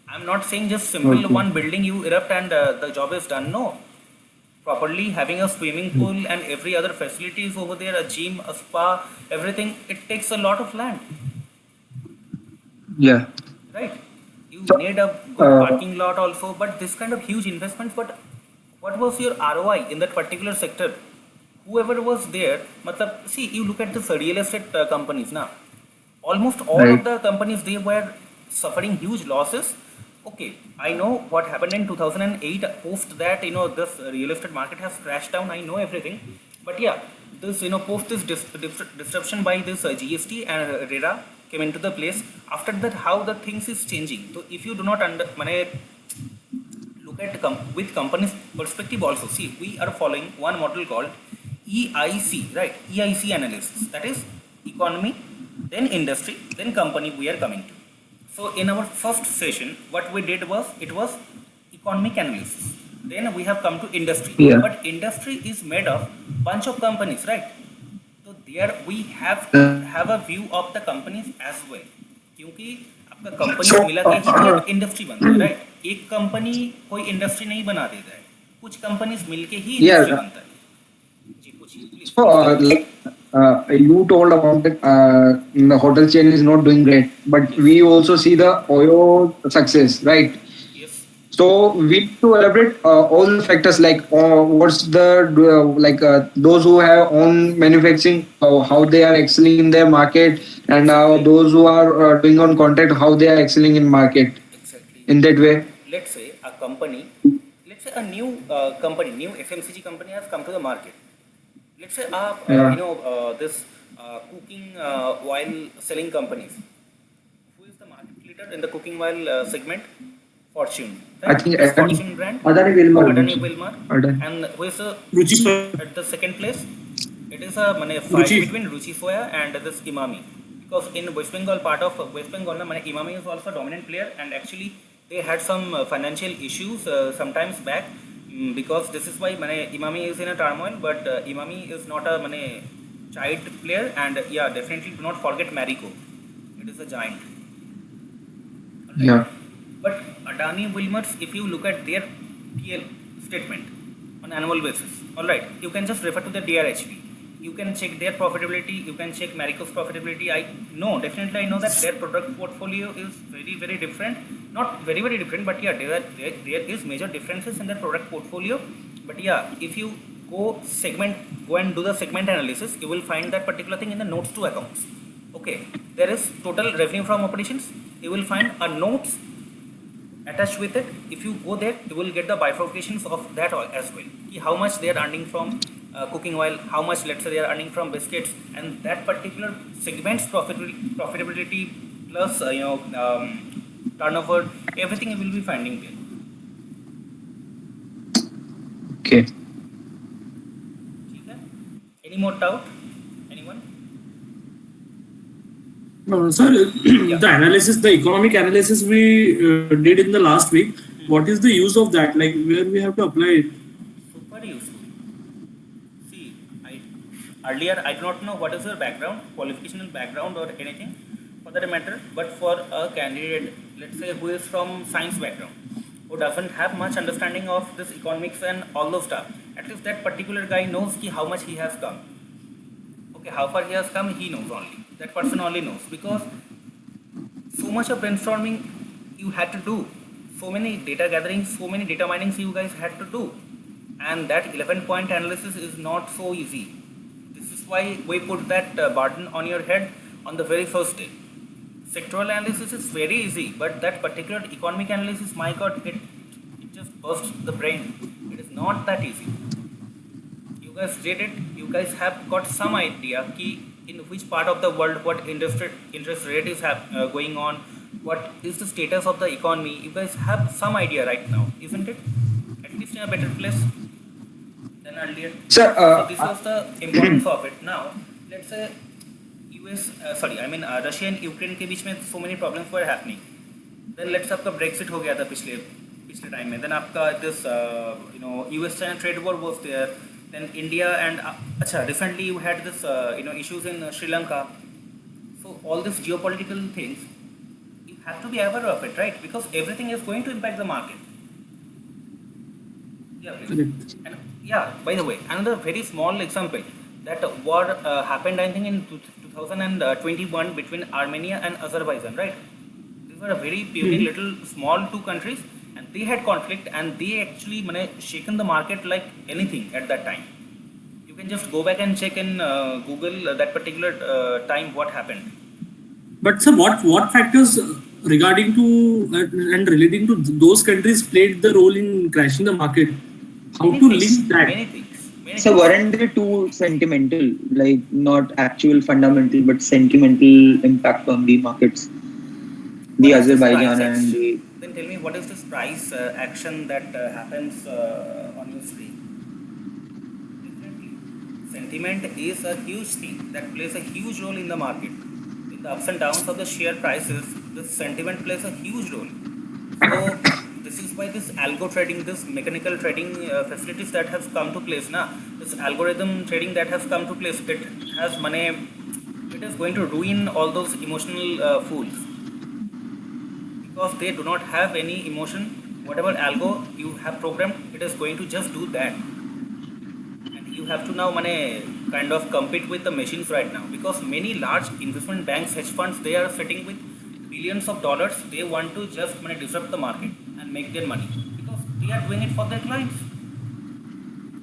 I'm not saying just simple one building you erupt and the job is done. No, properly having a swimming pool and every other facilities over there, a gym, a spa, everything, it takes a lot of land. Yeah. Right. You need a good parking lot also, but this kind of huge investments. But what was your ROI in that particular sector? Whoever was there, see, you look at this real estate companies now. Almost all of the companies, they were suffering huge losses. Okay, I know what happened in 2008. Post that, this real estate market has crashed down. I know everything, but yeah, this post this disruption by this GST and RERA came into the place. After that, how the things is changing. So if you do not look at with companies perspective also, see, we are following one model called EIC, right? EIC analysis, that is economy, then industry, then company we are coming to. So in our first session, what we did was, it was economic analysis. Then we have come to industry. Yeah. But industry is made of bunch of companies, right? So there we have to have a view of the companies as well. क्योंकि आपका company मिला के ही industry बनता है, right? एक company कोई industry नहीं बना देता है, कुछ कंपनीज मिलके ही इंडस्ट्री बनता है. जी पूछिए. So you told about that the hotel chain is not doing great, but we also see the Oyo success, right? Yes. So we need to elaborate all the factors, like what's the those who have own manufacturing, how they are excelling in their market, and those who are doing on contract, how they are excelling in market. Exactly. In that way. Let's say a company, let's say a new company, new FMCG company has come to the market. Let's say this cooking oil selling companies. Who is the market leader in the cooking oil segment? Fortune. Right? I think Fortune brand. Adani Wilmar. And who is at the second place? It is a fight between Ruchi Soya and this Imami. Because in West Bengal, part of West Bengal, Imami is also a dominant player, and actually they had some financial issues sometimes back. Because this is why Imami is in a turmoil, but Imami is not a child player, and yeah, definitely do not forget Marico. It is a giant. Yeah. But Adani Wilmers, if you look at their PL statement on annual basis, all right, you can just refer to the DRHP. You can check their profitability. You can check Marico's profitability. Definitely I know that their product portfolio is very different. Not very different, but yeah, there is major differences in their product portfolio. But yeah, if you go and do the segment analysis, you will find that particular thing in the notes to accounts. Okay, there is total revenue from operations. You will find a notes attached with it. If you go there, you will get the bifurcations of that as well. How much they are earning from cooking oil, how much let's say they are earning from biscuits, and that particular segment's profitability plus turnover, everything you will be finding there. Okay. Any more doubt? Anyone? Sir, the analysis, the economic analysis we did in the last week, what is the use of that? Like where we have to apply it? Super useful. See, earlier I do not know what is your background, qualificational background or anything for that matter, but for a candidate, let's say who is from science background, who doesn't have much understanding of this economics and all those stuff, at least that particular guy knows how much he has come. Okay, how far he has come, he knows only. That person only knows, because so much of brainstorming you had to do, so many data gathering, so many data minings you guys had to do, and that 11-point analysis is not so easy. This is why we put that burden on your head on the very first day. Sectoral analysis is very easy, but that particular economic analysis, my God, it just bursts the brain. It is not that easy. You guys did it. You guys have got some idea in which part of the world what interest rate is going on, what is the status of the economy. You guys have some idea right now, isn't it? At least in a better place than earlier. Sir, so this was the importance of it. Now, let's say Russia and Ukraine के बीच में so many problems were happening. Then let's say आपका Brexit हो गया था पिछले time में. Then आपका this US-China trade war was there. Then India and recently you had this issues in Sri Lanka. So all these geopolitical things, you have to be aware of it, right? Because everything is going to impact the market. Yeah, please. And yeah, by the way, another very small example. That war happened, I think, in 2021 between Armenia and Azerbaijan, right? These were a very puny little small two countries, and they had conflict, and they actually shaken the market like anything at that time. You can just go back and check in Google that particular time what happened. But sir, what factors regarding to and relating to those countries played the role in crashing the market? How to link that? Many things. So weren't they too sentimental, like not actual fundamental, but sentimental impact on the markets? The Azerbaijan and the... Then tell me, what is this price action that happens on your screen? Definitely. Sentiment is a huge thing that plays a huge role in the market. In the ups and downs of the share prices, this sentiment plays a huge role. So this is why this algo trading, this mechanical trading facilities that have come to place, this algorithm trading that has come to place, it is going to ruin all those emotional fools, because they do not have any emotion. Whatever algo you have programmed, it is going to just do that, and you have to now kind of compete with the machines right now, because many large investment banks, hedge funds, they are sitting with billions of dollars. They want to just disrupt the market and make their money, because they are doing it for their clients.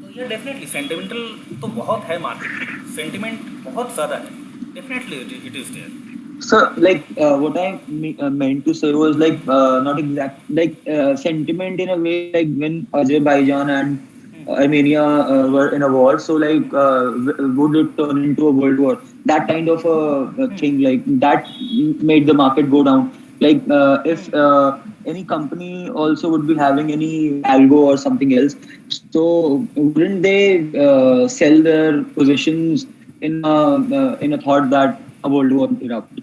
So yeah, definitely sentimental तो बहुत है market, sentiment बहुत ज़्यादा है, definitely it is there. So what I meant to say was not exact, sentiment in a way, like when Azerbaijan and Armenia were in a war, so would it turn into a world war? That kind of a thing, that made the market go down. If any company also would be having any algo or something else, so wouldn't they sell their positions in a thought that a world war erupt?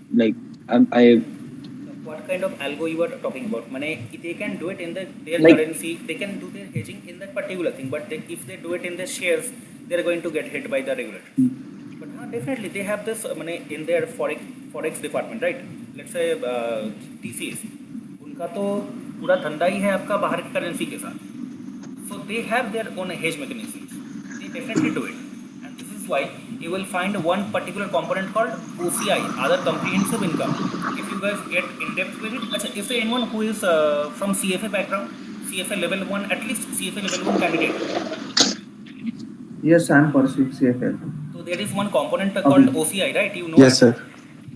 What kind of algo you are talking about? They can do it in their currency, they can do their hedging in that particular thing, but if they do it in their shares, they are going to get hit by the regulator. But definitely they have this in their forex department, right? Let's say TCS, उनका तो पूरा धंधा ही है आपका बाहर की currency के साथ. So they have their own hedge mechanisms. They definitely do it. And this is why you will find one particular component called OCI, other comprehensive income. If you guys get in depth with it, is there anyone who is from CFA background? CFA level 1, at least CFA level 1 candidate? Yes, I'm pursuing CFL. So there is one component called OCI, right? You know Yes, it, sir.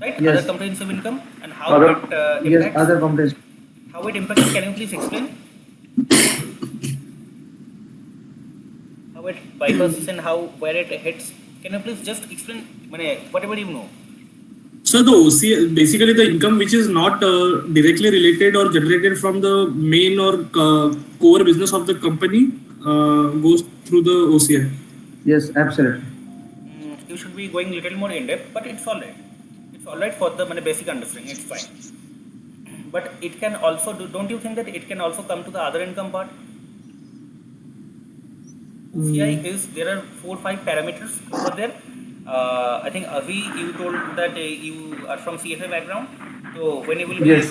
right? Yes. Other comprehensive income and how it impacts. Yes, other comprehensive. How it impacts, can you please explain? How it bypasses and where it hits. Can you please just explain whatever you know? So the OCI, basically the income which is not directly related or generated from the main or core business of the company goes through the OCI. Yes, absolutely. You should be going a little more in depth, but it's alright. It's alright for the basic understanding. It's fine. But it can also do. Don't you think that it can also come to the other income part? OCI is, there are 4 or 5 parameters over there. I think Avi, you told that you are from CFA background. So when you will be, Yes.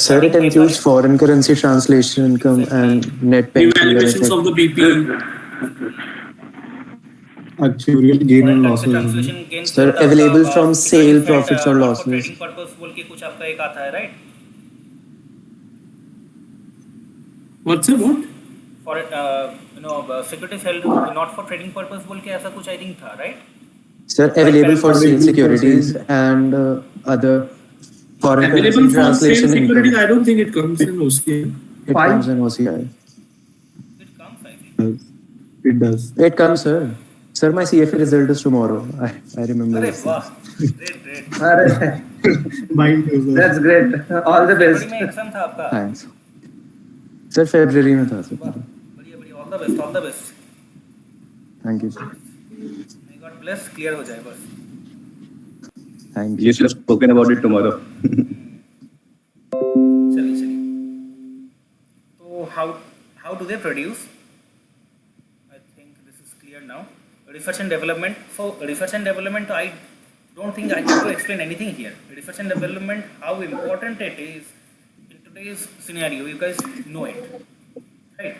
Sir, it includes foreign currency translation income and net pension Evaluations benefit. of the BP. Actuarial gain and losses. Translation gains. Sir, होता है available आपका, from because sale, you said, profits or not for losses. trading purpose बोल के कुछ आपका एक आता है, right? What's it? What? For securities held not for trading purpose बोल के ऐसा कुछ I think था, right? Sir, available for sale securities and other foreign Available currency for sale translation securities, income. I don't think it comes in OCI. It comes in OCI. It comes, I think. It does. It comes, sir. Sir, my CFA result is tomorrow. I remember अरे this. वाह, great. Mine too, sir. That's great. All the best. फरवरी में exam था आपका. Thanks. Sir, February में था, sir. बढ़िया, all the best. Thank you, sir. May God bless, clear हो जाए बस. Thank you. You should have spoken about it tomorrow. चलिए. So how do they produce? I think this is clear now. Research and development. So research and development, I don't think I need to explain anything here. Research and development, how important it is in today's scenario. You guys know it, right?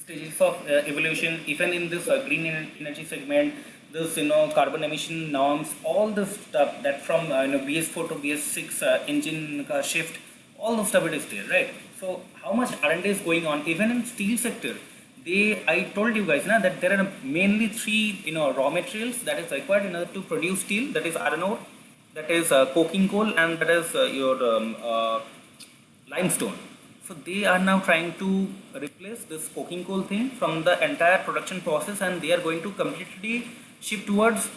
Stages of evolution, even in this green energy segment, this carbon emission norms, all this stuff that from BS4 to BS6 engine shift, all the stuff it is there, right? So how much R&D is going on even in steel sector? I told you guys that there are mainly 3 raw materials that is required in order to produce steel. That is iron ore, that is coking coal, and that is your limestone. So they are now trying to replace this coking coal thing from the entire production process, and they are going to completely shift towards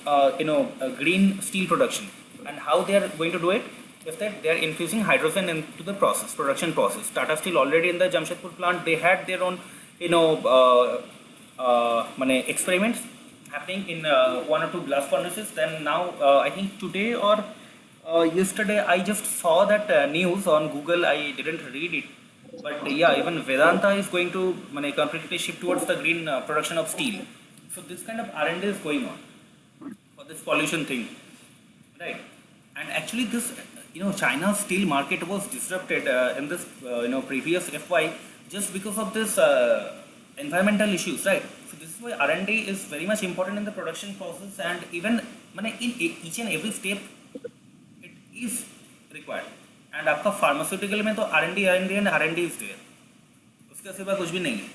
green steel production. And how they are going to do it is that they are infusing hydrogen into the production process. Tata Steel already in the Jamshedpur plant, they had their own experiments happening in 1 or 2 blast furnaces. Then now I think today or yesterday I just saw that news on Google. I didn't read it, but yeah, even Vedanta is going to completely shift towards the green production of steel. So this kind of R&D is going on for this pollution thing, right? And actually this China's steel market was disrupted in this previous FY just because of this environmental issues, right? So this is why R&D is very much important in the production process, and even in each and every step it is required. And आपका pharmaceutical में तो R&D and R&D is there. उसके सिवा कुछ भी नहीं है.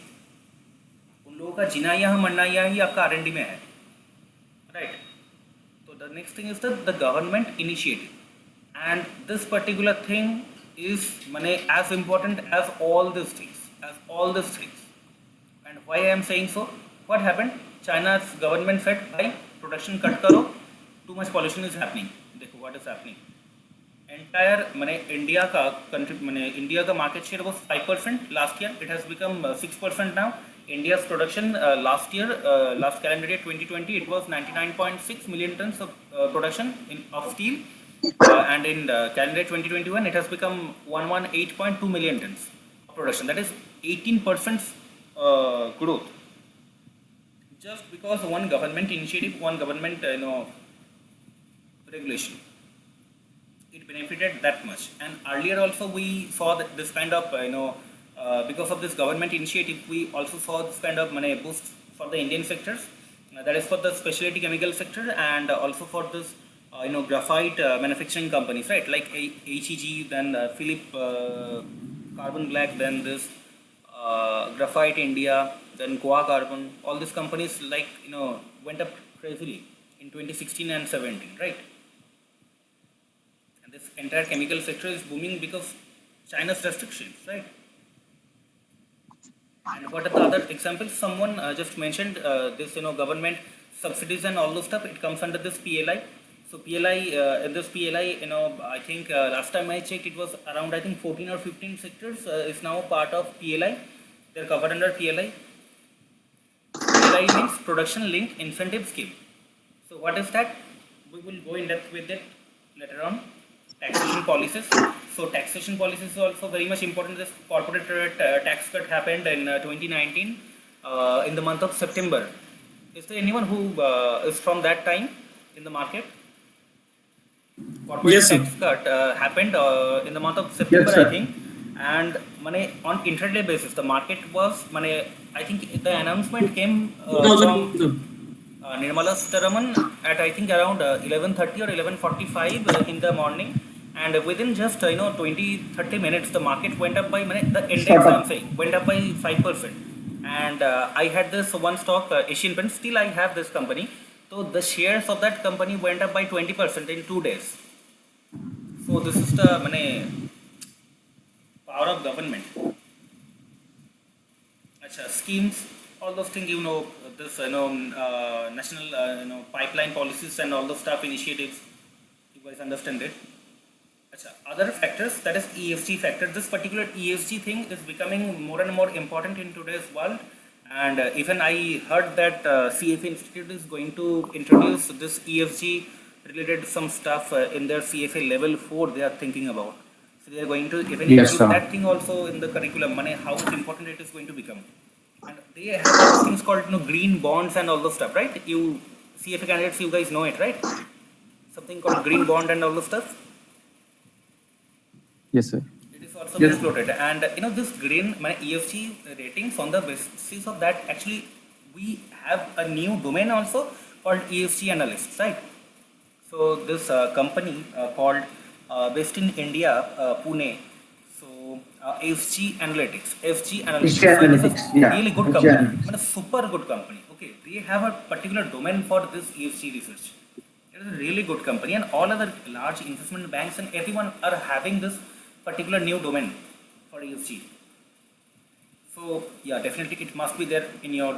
उन लोगों का जीना यहाँ मरना यहाँ ही आपका R&D में है, right? So the next thing is that the government initiative, and this particular thing is as important as all these things. And why I am saying so? What happened? China's government said, "Bhai, production cut karo. Too much pollution is happening." देखो what is happening. Entire India का market share was 5% last year. It has become 6% now. India's production last calendar year 2020, it was 99.6 million tons of production of steel, and in calendar 2021 it has become 118.2 million tons of production. That is 18% growth, just because one government initiative, one government regulation. it benefited that much. And earlier also we saw that this kind of because of this government initiative, we also saw this kind of money boost for the Indian sectors. That is for the specialty chemical sector and also for this graphite manufacturing companies, right? Like HEG, then Philip Carbon Black, then this Graphite India, then Goa Carbon. All these companies went up crazily in 2016 and 17, right? And this entire chemical sector is booming because China's restrictions, right? And what are the other examples? Someone just mentioned this, government subsidies and all those stuff. It comes under this PLI. So PLI, in this PLI, I think last time I checked, it was around 14 or 15 sectors is now part of PLI. They're covered under PLI. PLI means Production Linked Incentive Scheme. So what is that? We will go in depth with it later on. Taxation policies. So taxation policies is also very much important. This corporate tax cut happened in 2019 in the month of September. Is there anyone who is from that time in the market? Corporate tax cut happened in the month of September, I think. And money on intraday basis, the market was money. I think the announcement came from Nirmala Sitharaman at I think around 11:30 or 11:45 in the morning, and within just 20-30 minutes, the market went up by the index I'm saying went up by 5%. And I had this one stock, Asian Paints. Still, I have this company. So the shares of that company went up by 20% in 2 days. So this is the power of government. Schemes, all those things, this national pipeline policies and all those stuff, initiatives, you guys understand it. Other factors, that is ESG factor. This particular ESG thing is becoming more and more important in today's world. And even I heard that CFA Institute is going to introduce this ESG related some stuff in their CFA level 4 they are thinking about. So they are going to even introduce that thing also in the curriculum, how much important it is going to become. And they have things called green bonds and all those stuff, right? You CFA candidates, you guys know it, right? Something called green bond and all those stuff. Yes, sir. It is also being floated, and this green ESG ratings, on the basis of that, actually we have a new domain also called ESG analysts, right? So this company called based in India, Pune. So FG Analytics, FG Analytics, really good company, a super good company. Okay, they have a particular domain for this ESG research. It is a really good company, and all other large investment banks and everyone are having this particular new domain for ESG. So yeah, definitely it must be there in your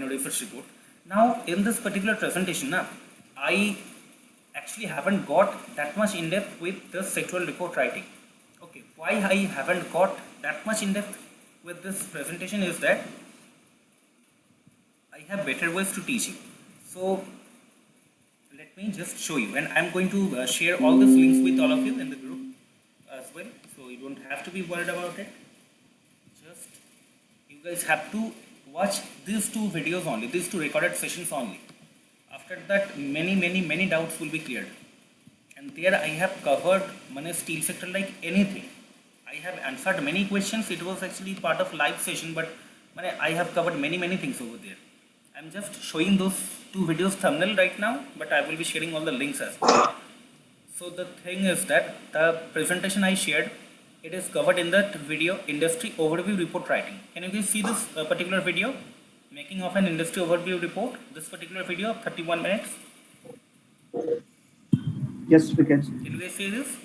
research report. Now in this particular presentation, I actually haven't got that much in depth with the sectoral report writing. Okay, why I haven't got that much in depth with this presentation is that I have better ways to teach you. So let me just show you, and I'm going to share all these links with all of you in the group as well, so you don't have to be worried about it. Just you guys have to watch these two videos only, these two recorded sessions only. After that, many doubts will be cleared. And there I have covered steel sector like anything. I have answered many questions. It was actually part of live session, but I have covered many things over there. I'm just showing those two videos thumbnail right now, but I will be sharing all the links as well. So the thing is that the presentation I shared, it is covered in that video, industry overview report writing. Can you guys see this particular video? Making of an industry overview report, this particular video of 31 minutes. Yes, we can. Can you guys see this?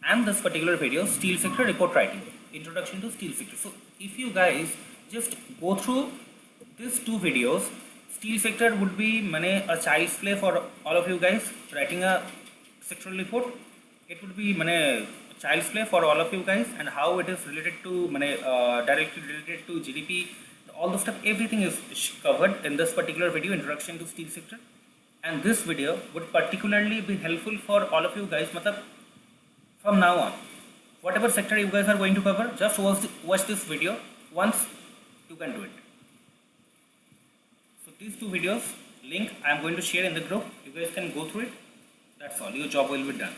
And this particular video, steel sector report writing, introduction to steel sector. So if you guys just go through these two videos, steel sector would be a child's play for all of you guys writing a sectoral report. It would be child's play for all of you guys, and how it is related to directly related to GDP. All the stuff, everything is covered in this particular video, introduction to steel sector. And this video would particularly be helpful for all of you guys. From now on, whatever sector you guys are going to cover, just watch this video once, you can do it. So these two videos, link I am going to share in the group. You guys can go through it. That's all. Your job will be done.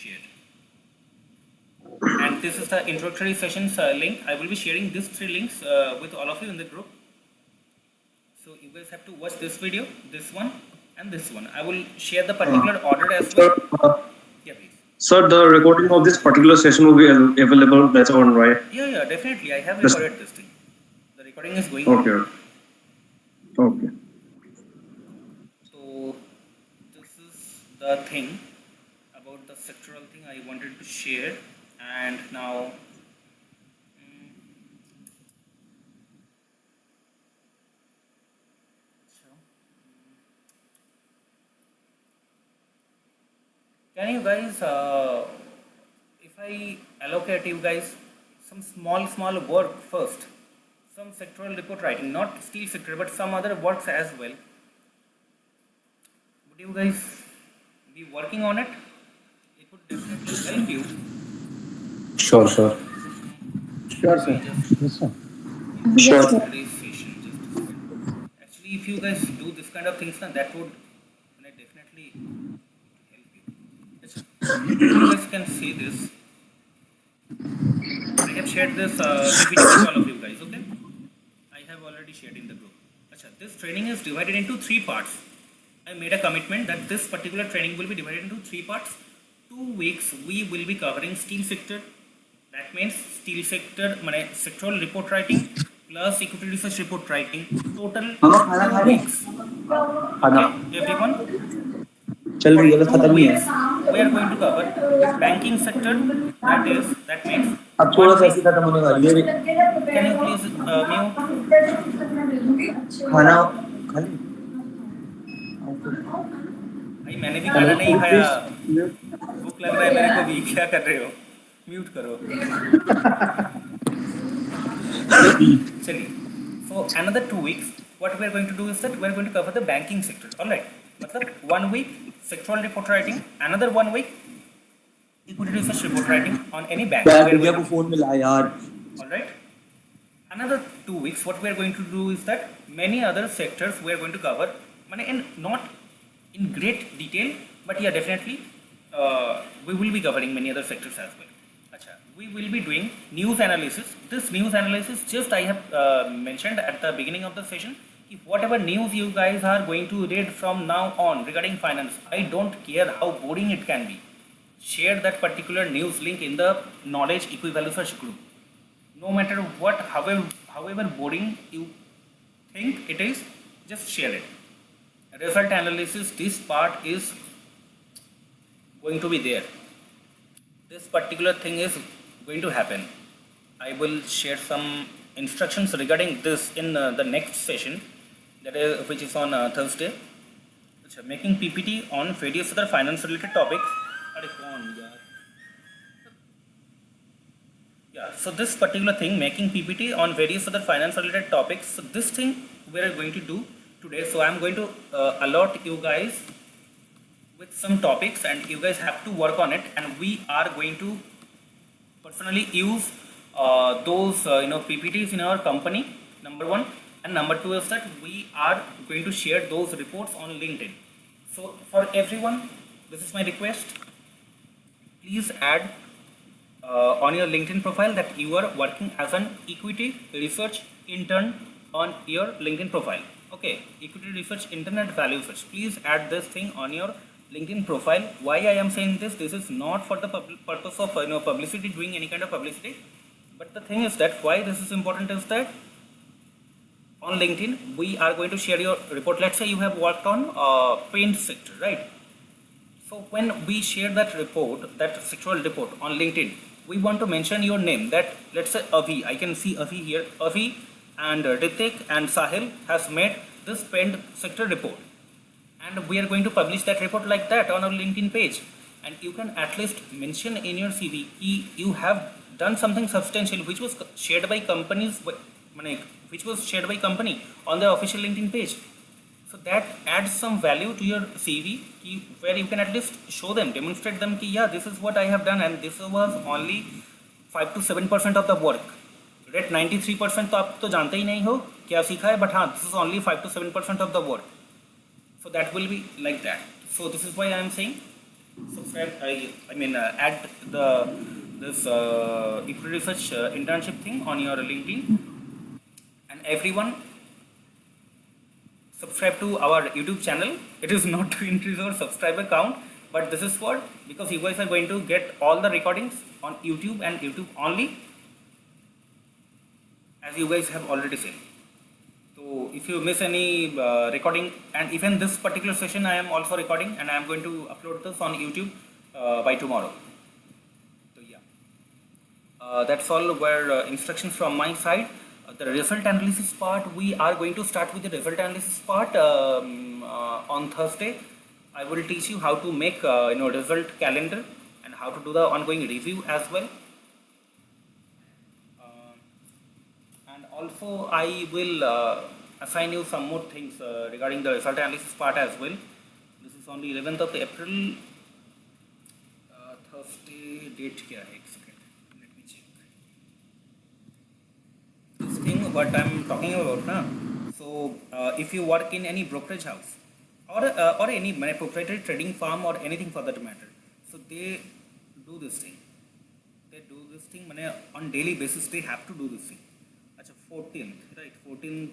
shared. And this is the introductory sessions link. I will be sharing these 3 links with all of you in the group. So you guys have to watch this video, this one, and this one. I will share the particular order as well. Yeah, please. Sir, the recording of this particular session will be available later on, right? Yeah, definitely. I have recorded this thing. The recording is going on. Okay. Okay. So this is the thing about the sectoral thing I wanted to share. And now can you guys if I allocate you guys some small work first, some sectoral report writing, not steel sector but some other works as well, would you guys be working on it? It would definitely help you. Sure, sir. Sure, sir. Yes, sir. Sure. Actually, if you guys do this kind of things, then that would definitely help you. You guys can see this. I have shared this PPT with all of you guys, okay? I have already shared in the group. Achha, this training is divided into 3 parts. I made a commitment that this particular training will be divided into 3 parts. 2 weeks we will be covering steel sector. That means steel sector, sectoral report writing plus equity research report writing. Total 2 weeks. Okay, everyone? For 2 weeks, we are going to cover the banking sector. That means. Can you please mute? भाई मैंने भी खाना नहीं खाया, भूख लग रहा है मेरे को भी, क्या कर रहे हो? म्यूट करो. चलिए. So another 2 weeks, what we are going to do is that we are going to cover the banking sector. All right. मतलब 1 week sectoral report writing, another 1 week equity research report writing on any bank. All right. Another 2 weeks, what we are going to do is that many other sectors we are going to cover, not in great detail, but yeah, definitely we will be covering many other sectors as well. Achha, we will be doing news analysis. This news analysis, just I have mentioned at the beginning of the session, if whatever news you guys are going to read from now on regarding finance, I don't care how boring it can be, share that particular news link in the knowledge equivalent search group. No matter what, however boring you think it is, just share it. Result analysis, this part is going to be there. This particular thing is going to happen. I will share some instructions regarding this in the next session, which is on Thursday. Making PPT on various other finance related topics. Yeah, so this particular thing, making PPT on various other finance related topics, so this thing we are going to do today. So I am going to allot you guys with some topics and you guys have to work on it, and we are going to personally use those PPTs in our company, number 1, and number 2 is that we are going to share those reports on LinkedIn. So for everyone, this is my request, please add on your LinkedIn profile that you are working as an equity research intern on your LinkedIn profile. Okay, equity research intern at Value Search. Please add this thing on your LinkedIn profile. Why I am saying this? This is not for the purpose of publicity, doing any kind of publicity. But the thing is that why this is important is that on LinkedIn we are going to share your report. Let's say you have worked on paint sector, right? So when we share that report, that sectoral report on LinkedIn, we want to mention your name. That let's say Avi. I can see Avi here. Avi and Ritik and Sahil has made this paint sector report, and we are going to publish that report like that on our LinkedIn page. And you can at least mention in your CV you have done something substantial which was shared by companies, which was shared by company on their official LinkedIn page. So that adds some value to your CV, where you can at least show them, demonstrate them कि yeah, this is what I have done and this was only 5 to 7% of the work. Rate 93% तो आप तो जानते ही नहीं हो क्या सीखा है, but हाँ, this is only 5 to 7% of the work. So that will be like that. So this is why I am saying subscribe. I mean, add this equity research internship thing on your LinkedIn, and everyone subscribe to our YouTube channel. It is not to increase our subscriber count, but this is for because you guys are going to get all the recordings on YouTube and YouTube only, as you guys have already seen. So if you miss any recording, and even this particular session I am also recording, and I am going to upload this on YouTube by tomorrow. So yeah, that's all were instructions from my side. The result analysis part, we are going to start with the result analysis part on Thursday. I will teach you how to make result calendar and how to do the ongoing review as well. And also I will assign you some more things regarding the result analysis part as well. This is on the 11th of April. Thursday date kya hai? Let me check. This thing what I'm talking about now. So if you work in any brokerage house or any proprietary trading firm or anything for that matter, so they do this thing. They do this thing on daily basis. They have to do this thing. अच्छा 14th, right? 14th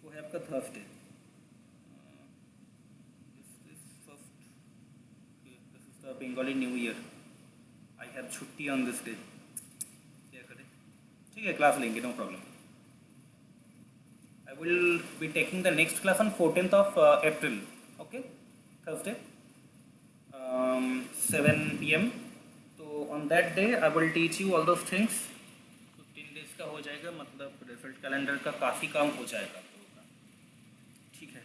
को है आपका Thursday. This first. Okay, this is the Bengali New Year. I have छुट्टी on this day. क्या करें? ठीक है, class लेंगे, no problem. I will be taking the next class on 14th of April. Okay, Thursday, 7 p.m. So on that day, I will teach you all those things. 15 days का हो जाएगा, मतलब result calendar का काफ़ी काम हो जाएगा. ठीक है.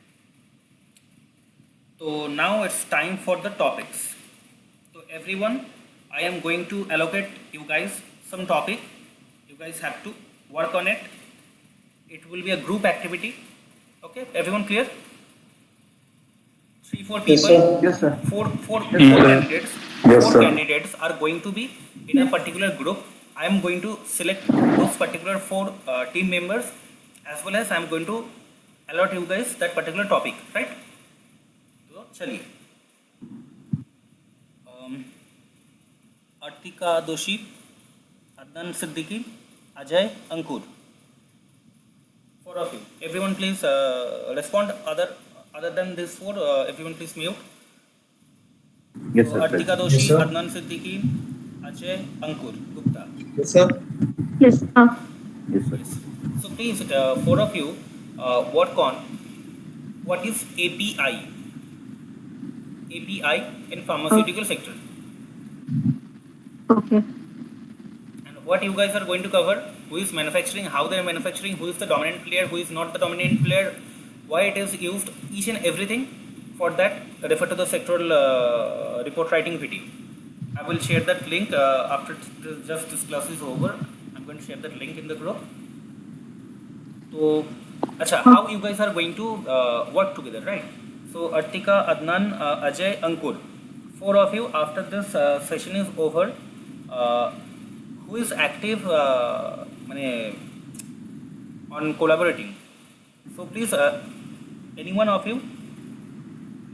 So now it's time for the topics. So everyone, I am going to allocate you guys some topic. You guys have to work on it. It will be a group activity. Okay, everyone clear? 3-4 people. Yes, sir. Four Yes, candidates. Yes, Four sir. candidates are going to be in a particular group. I am going to select those particular 4 team members, as well as I am going to allot you guys that particular topic, right? So chaliye. Artika Doshi, Adnan Siddiqui, Ajay, Ankur. 4 of you. Everyone please respond. Other than this 4, everyone please mute. Yes, So, sir. Artika Doshi, Yes, sir. Adnan Siddiqui, Ajay, Ankur Gupta. Yes, sir. Yes. Yes, sir. So please, 4 of you work on what is API. API in pharmaceutical sector. Okay. And what you guys are going to cover, who is manufacturing, how they are manufacturing, who is the dominant player, who is not the dominant player, why it is used, each and everything. For that, refer to the sectoral report writing video. I will share that link after just this class is over. I'm going to share that link in the group. So, acha, how you guys are going to work together, right? So, Artika, Adnan, Ajay, Ankur, 4 of you. After this session is over, who is active on collaborating? So please, any one of you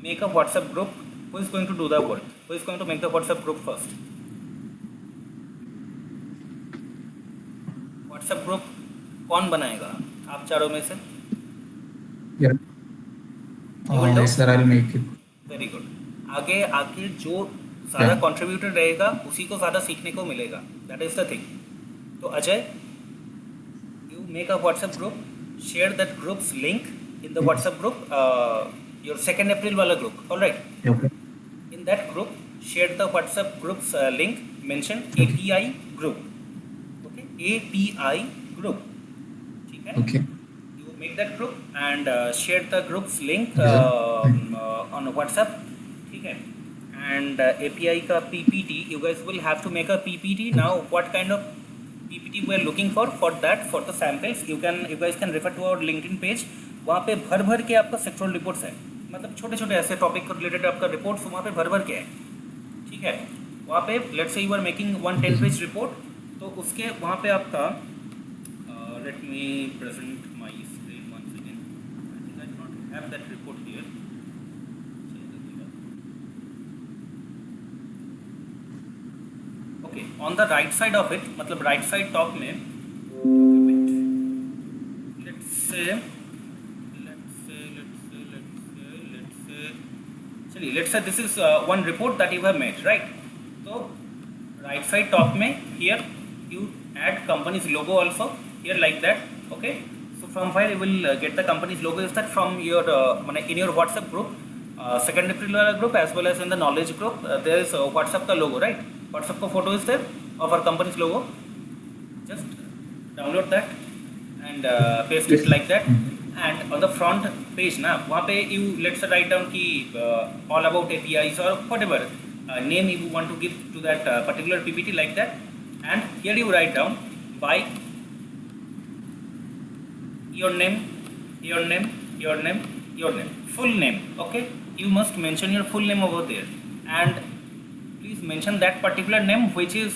make a WhatsApp group. Who is going to do the work? Who is going to make the WhatsApp group first? WhatsApp group कौन बनाएगा? आप चारों में से? Yeah. Yes, sir, I'll make it. Very good. आगे आके जो ज़्यादा कंट्रीब्यूटर रहेगा उसी को ज़्यादा सीखने को मिलेगा. That is the thing. तो Ajay, you make a WhatsApp group. Share that group's link in the WhatsApp group. Your 2nd April wala group. All right. Okay. In that group, share the WhatsApp group's link. Mention API group. Okay. API group. ठीक है? Okay. You make that group and share the group's link on WhatsApp. ठीक है? And API का PPT. You guys will have to make a PPT. Now, what kind of PPT we are looking for that, for the samples, you guys can refer to our LinkedIn page. वहाँ पे भर के आपका sectoral reports है, मतलब छोटे ऐसे topic को रिलेटेड आपका रिपोर्ट्स वहाँ पे भर के है. ठीक है, वहाँ पे let's say you are making 1 10-page report, तो उसके वहाँ पे आपका let me present my screen once again. I think I do not have that report here. on the right side of it, मतलब right side top में, let's say, चलिए, let's say this is one report that you have made, right? So right side top में, here you add company's logo also, here like that, okay? So from where you will get the company's logo is that from your in your WhatsApp group, second April वाला group as well as in the knowledge group, there is WhatsApp का logo, right? WhatsApp का photo is there of our company's logo. Just download that and paste it like that. And on the front page ना, वहाँ पे you let's write down कि all about APIs or whatever name you want to give to that particular PPT like that. And here you write down by your name, full name, okay? You must mention your full name over there, and please mention that particular name which is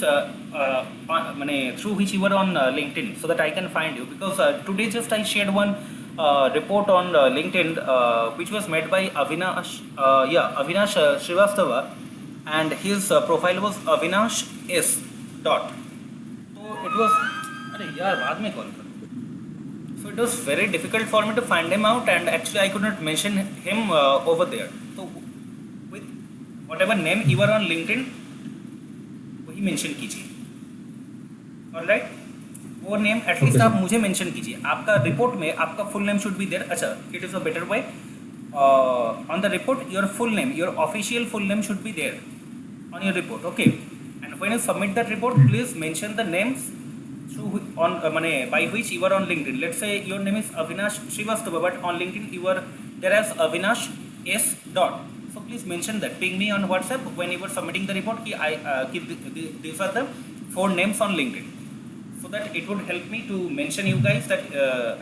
through which you were on LinkedIn, so that I can find you, because today just I shared one report on LinkedIn which was made by Avinash Srivastava, and his profile was Avinash S. dot. So it was बाद में call. So it was very difficult for me to find him out, and actually I could not mention him over there. So with whatever name you are on LinkedIn, वही mention कीजिए. Alright? वो name at least आप मुझे mention कीजिए. आपका report में आपका full name should be there. अच्छा, it is a better way. On the report, your full name, your official full name should be there on your report. Okay. And when you submit that report, please mention the names by which you are on LinkedIn. Let's say your name is Avinash Srivastava, but on LinkedIn you are there as Avinash S. dot. So please mention that. Ping me on WhatsApp when you are submitting the report. These are the 4 names on LinkedIn, so that it would help me to mention you guys that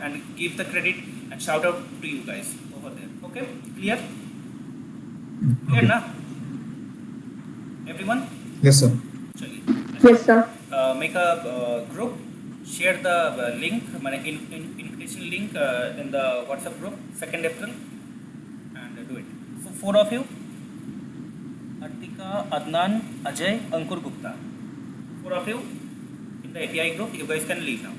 and give the credit and shout out to you guys over there. Okay, clear? Clear na? Everyone? Yes, sir. Yes, sir. Make a group, share the link, invitation link in the WhatsApp group, 2nd April, and do it. So 4 of you, Artika, Adnan, Ajay, Ankur Gupta, 4 of you in the API group. You guys can leave now.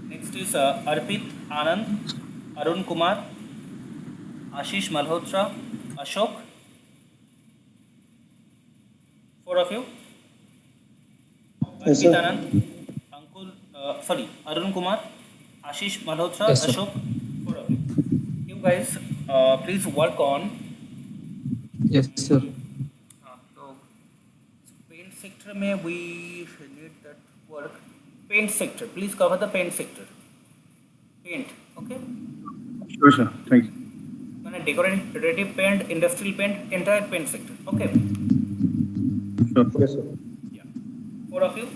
Next is Arpit, Anand, Arun Kumar, Ashish Malhotra, Ashok, 4 of you. Yes, sir. Anand, Arun Kumar, Ashish Malhotra, Yes, sir. Ashok, 4 of you. You guys, please work on. Yes, sir. So paint sector में we need that work. Paint sector, please cover the paint sector. Paint, okay? Sure, sir. Thank you. Decorative paint, industrial paint, entire paint sector. Okay. Sure. Yes, sir. 4 of you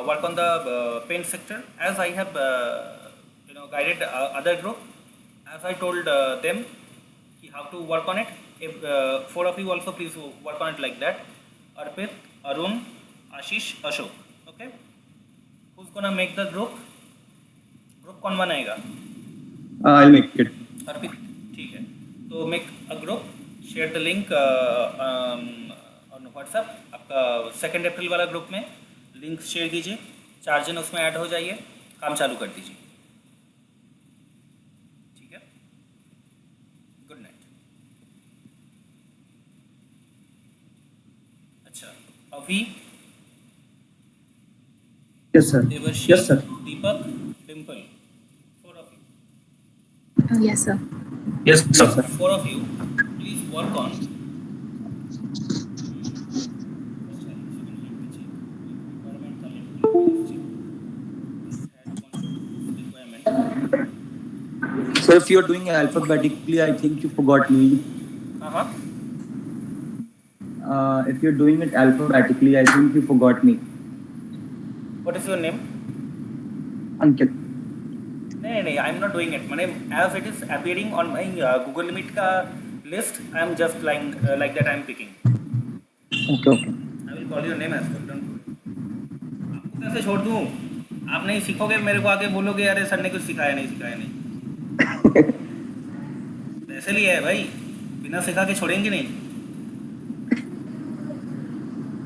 work on the paint sector, as I have guided other group, as I told them how to work on it. If 4 of you also please work on it like that. Arpit, Arun, Ashish, Ashok. Okay. Who's gonna make the group? Group कौन बनाएगा? I'll make it. अर्पित, ठीक है. तो make a group, share the link on WhatsApp. आपका 2nd April वाला group में link share कीजिए, 4 जन उसमें ऐड हो जाइए, काम चालू कर दीजिए. ठीक है? Good night. अच्छा, अभी Yes, sir. Devarshi, Yes, sir. Deepak, Dimple, 4 of you. Oh, yes, sir. Yes, sir. 4 of you, please work on. So if you're doing alphabetically, I think you forgot me. Uh-huh. If you're doing it alphabetically, I think you forgot me. What is your name? Ankit. नहीं, I'm not doing it. मैंने as it is appearing on my Google Meet का list, I'm just like that I'm picking. Okay. I will call your name as well. Don't worry. आपको कैसे छोड़ दूँ? आप नहीं सीखोगे, मेरे को आके बोलोगे अरे सर ने कुछ सिखाया नहीं. ऐसे लिए है भाई, बिना सिखा के छोड़ेंगे नहीं.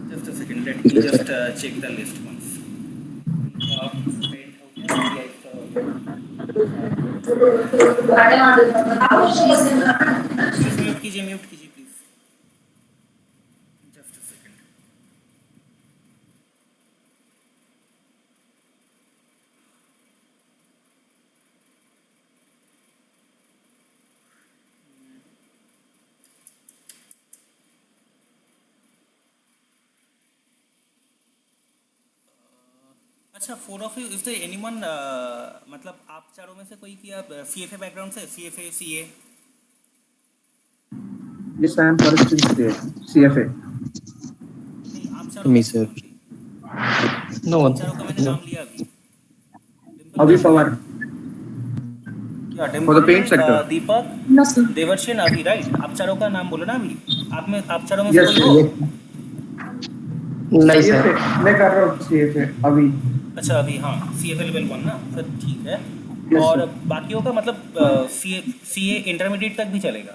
Just a second. second. Let me just check the list once. Mute कीजिए प्लीज. Just a second. अच्छा, 4 of you, is there anyone मतलब आप चारों में से कोई किया CFA बैकग्राउंड से, CFA CA? Yes, I am first in CFA. नहीं, आप चारों Me, sir. No one. चारों का मैंने नाम लिया Avi Pawar. क्या For the paint sector. Deepak, No, sir. देवर्षिन, अभी, राइट? आप चारों का नाम बोलो ना अभी. आप चारों में Yes, से कोई sir. हो? नहीं सर. CFA. मैं कर रहा हूँ CFA अभी. अच्छा, अभी हाँ, CFA लेवल 1 ना, सर ठीक है. Yes, और sir. बाकियों का मतलब CA इंटरमीडिएट तक भी चलेगा.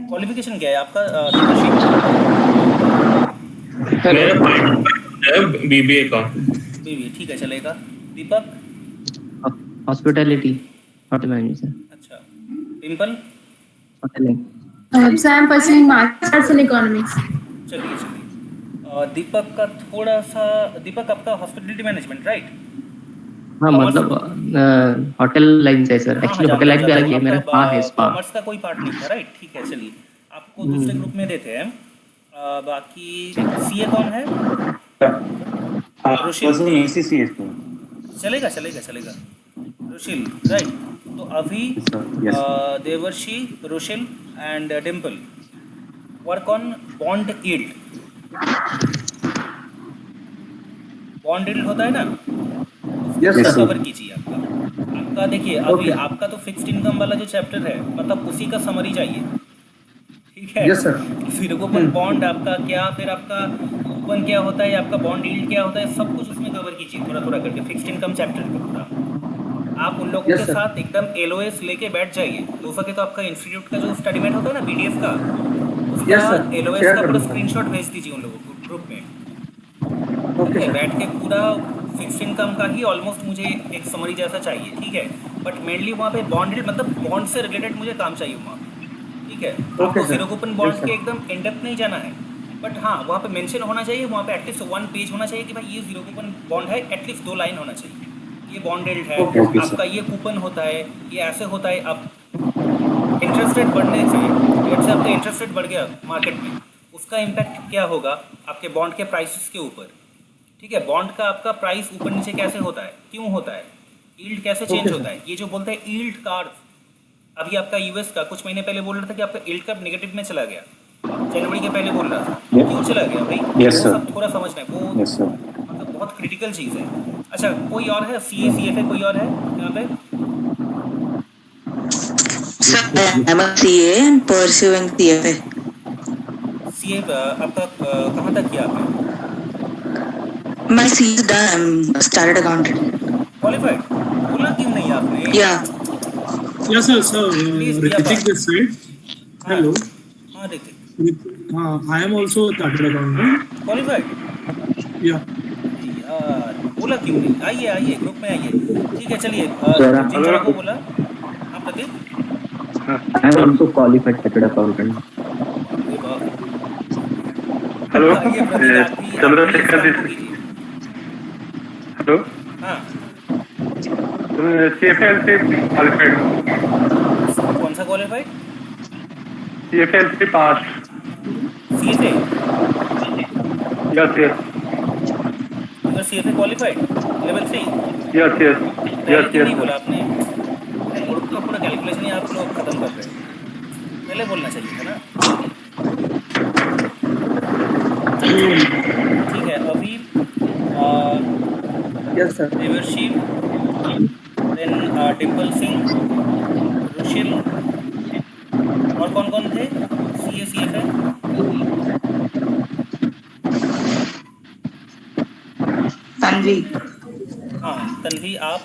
क्वालिफिकेशन क्या है आपका? BBA का. BBA ठीक है, चलेगा. दीपक? Hospitality. Hotel management. अच्छा. Dimple? Hoteling. So I am pursuing Masters in Economics. चलिए. दीपक का थोड़ा सा, दीपक आपका हॉस्पिटलिटी मैनेजमेंट, राइट? हाँ मतलब होटल लाइन से सर. एक्चुअली होटल लाइन भी अलग है मेरा. स्पा है, स्पा. कॉमर्स का कोई पार्ट नहीं था, राइट? ठीक है, चलिए आपको दूसरे ग्रुप में देते हैं. बाकी सीए कौन है? रुशिल. चलेगा. रुशिल, राइट? तो अभी Devarshi, Rushil and Dimple work on bond yield. Bond yield होता है ना, Yes, sir. कवर कीजिए. आपका देखिए अभी आपका तो फिक्स्ड इनकम वाला जो चैप्टर है, मतलब उसी का समरी चाहिए, ठीक है? Yes, sir. फिर कूपन बॉन्ड आपका क्या, फिर आपका कूपन क्या होता है, आपका बॉन्ड यील्ड क्या होता है, सब कुछ उसमें कवर कीजिए थोड़ा करके. फिक्स्ड इनकम चैप्टर का पूरा आप उन लोगों Yes, के sir. साथ एकदम LOS लेके बैठ जाइए. हो सके तो आपका इंस्टीट्यूट का जो स्टडी मेट होता है ना, PDF का, Yes, उसका sir. LOS Share का कर पूरा दूंगा. स्क्रीनशॉट भेज दीजिए उन लोगों को ग्रुप में. Okay, sir. बैठ के पूरा फिक्स्ड इनकम का ही ऑलमोस्ट मुझे एक समरी जैसा चाहिए, ठीक है? बट मेनली वहाँ पे बॉन्ड मतलब बॉन्ड से रिलेटेड मुझे काम चाहिए वहाँ, ठीक है? आपको sir. Zero coupon Yes, bond sir. के एकदम इंडेप्थ नहीं जाना है, बट हाँ वहाँ पे मेंशन होना चाहिए, वहाँ पे एटलीस्ट 1 पेज होना चाहिए कि भाई ये जीरो कूपन बॉन्ड है. एटलीस्ट 2 लाइन होना चाहिए. ये बॉन्ड यील्ड है, Okay, आपका ये कूपन होता है, ये ऐसे होता है. अब इंटरेस्ट रेट बढ़ने से, जैसे आपका इंटरेस्ट रेट बढ़ गया मार्केट में, उसका इम्पैक्ट क्या होगा आपके बॉन्ड के प्राइसेस के ऊपर, ठीक है? बॉन्ड का आपका प्राइस ऊपर नीचे कैसे होता है, क्यों होता है, यील्ड कैसे चेंज होता है, ये जो बोलते हैं यील्ड कर्व. अभी आपका यूएस का कुछ महीने पहले बोल रहा था कि आपका यील्ड कर्व नेगेटिव में चला गया, जनवरी के पहले बोल रहा था. क्यों चला गया भाई? Yes, sir. वो सब थोड़ा समझना है, वो Yes, sir. मतलब बहुत क्रिटिकल चीज़ है. अच्छा, कोई और है? CA CFA कोई और है यहाँ पे? I'm a CA and pursuing CFA. CA आपका कहाँ तक किया आपने? My CA is done. I'm started accountant. Qualified? बोला क्यों नहीं आपने? Yeah. Yes, sir. Ritik this side. Hello. हाँ देखते. I am also a chartered accountant. Qualified? Yeah. यार बोला क्यों नहीं? आइए ग्रुप में आइए. ठीक है, चलिए जिन जनों को बोला. हाँ प्रतीक? I am also qualified chartered accountant. Hello. आइए प्रतीक, आप भी चलो चेक कर आपको दीजिए. कीजिए. हेलो. हाँ, CFL से क्वालिफाइड. कौन सा क्वालिफाइड? CFL से पास. CFA? Yes. अगर CFA क्वालिफाइड लेवल 3? Yes. क्यों नहीं बोला आपने? ग्रुप का पूरा कैलकुलेशन ही आप लोग खत्म कर रहे हैं. पहले बोलना चाहिए था ना. ठीक है, अभी Yes, sir. देवर्षि, देन डिम्पल सिंह, रुशिल, और कौन थे? CA CFA? Tanvi. हाँ, तन्वी, आप?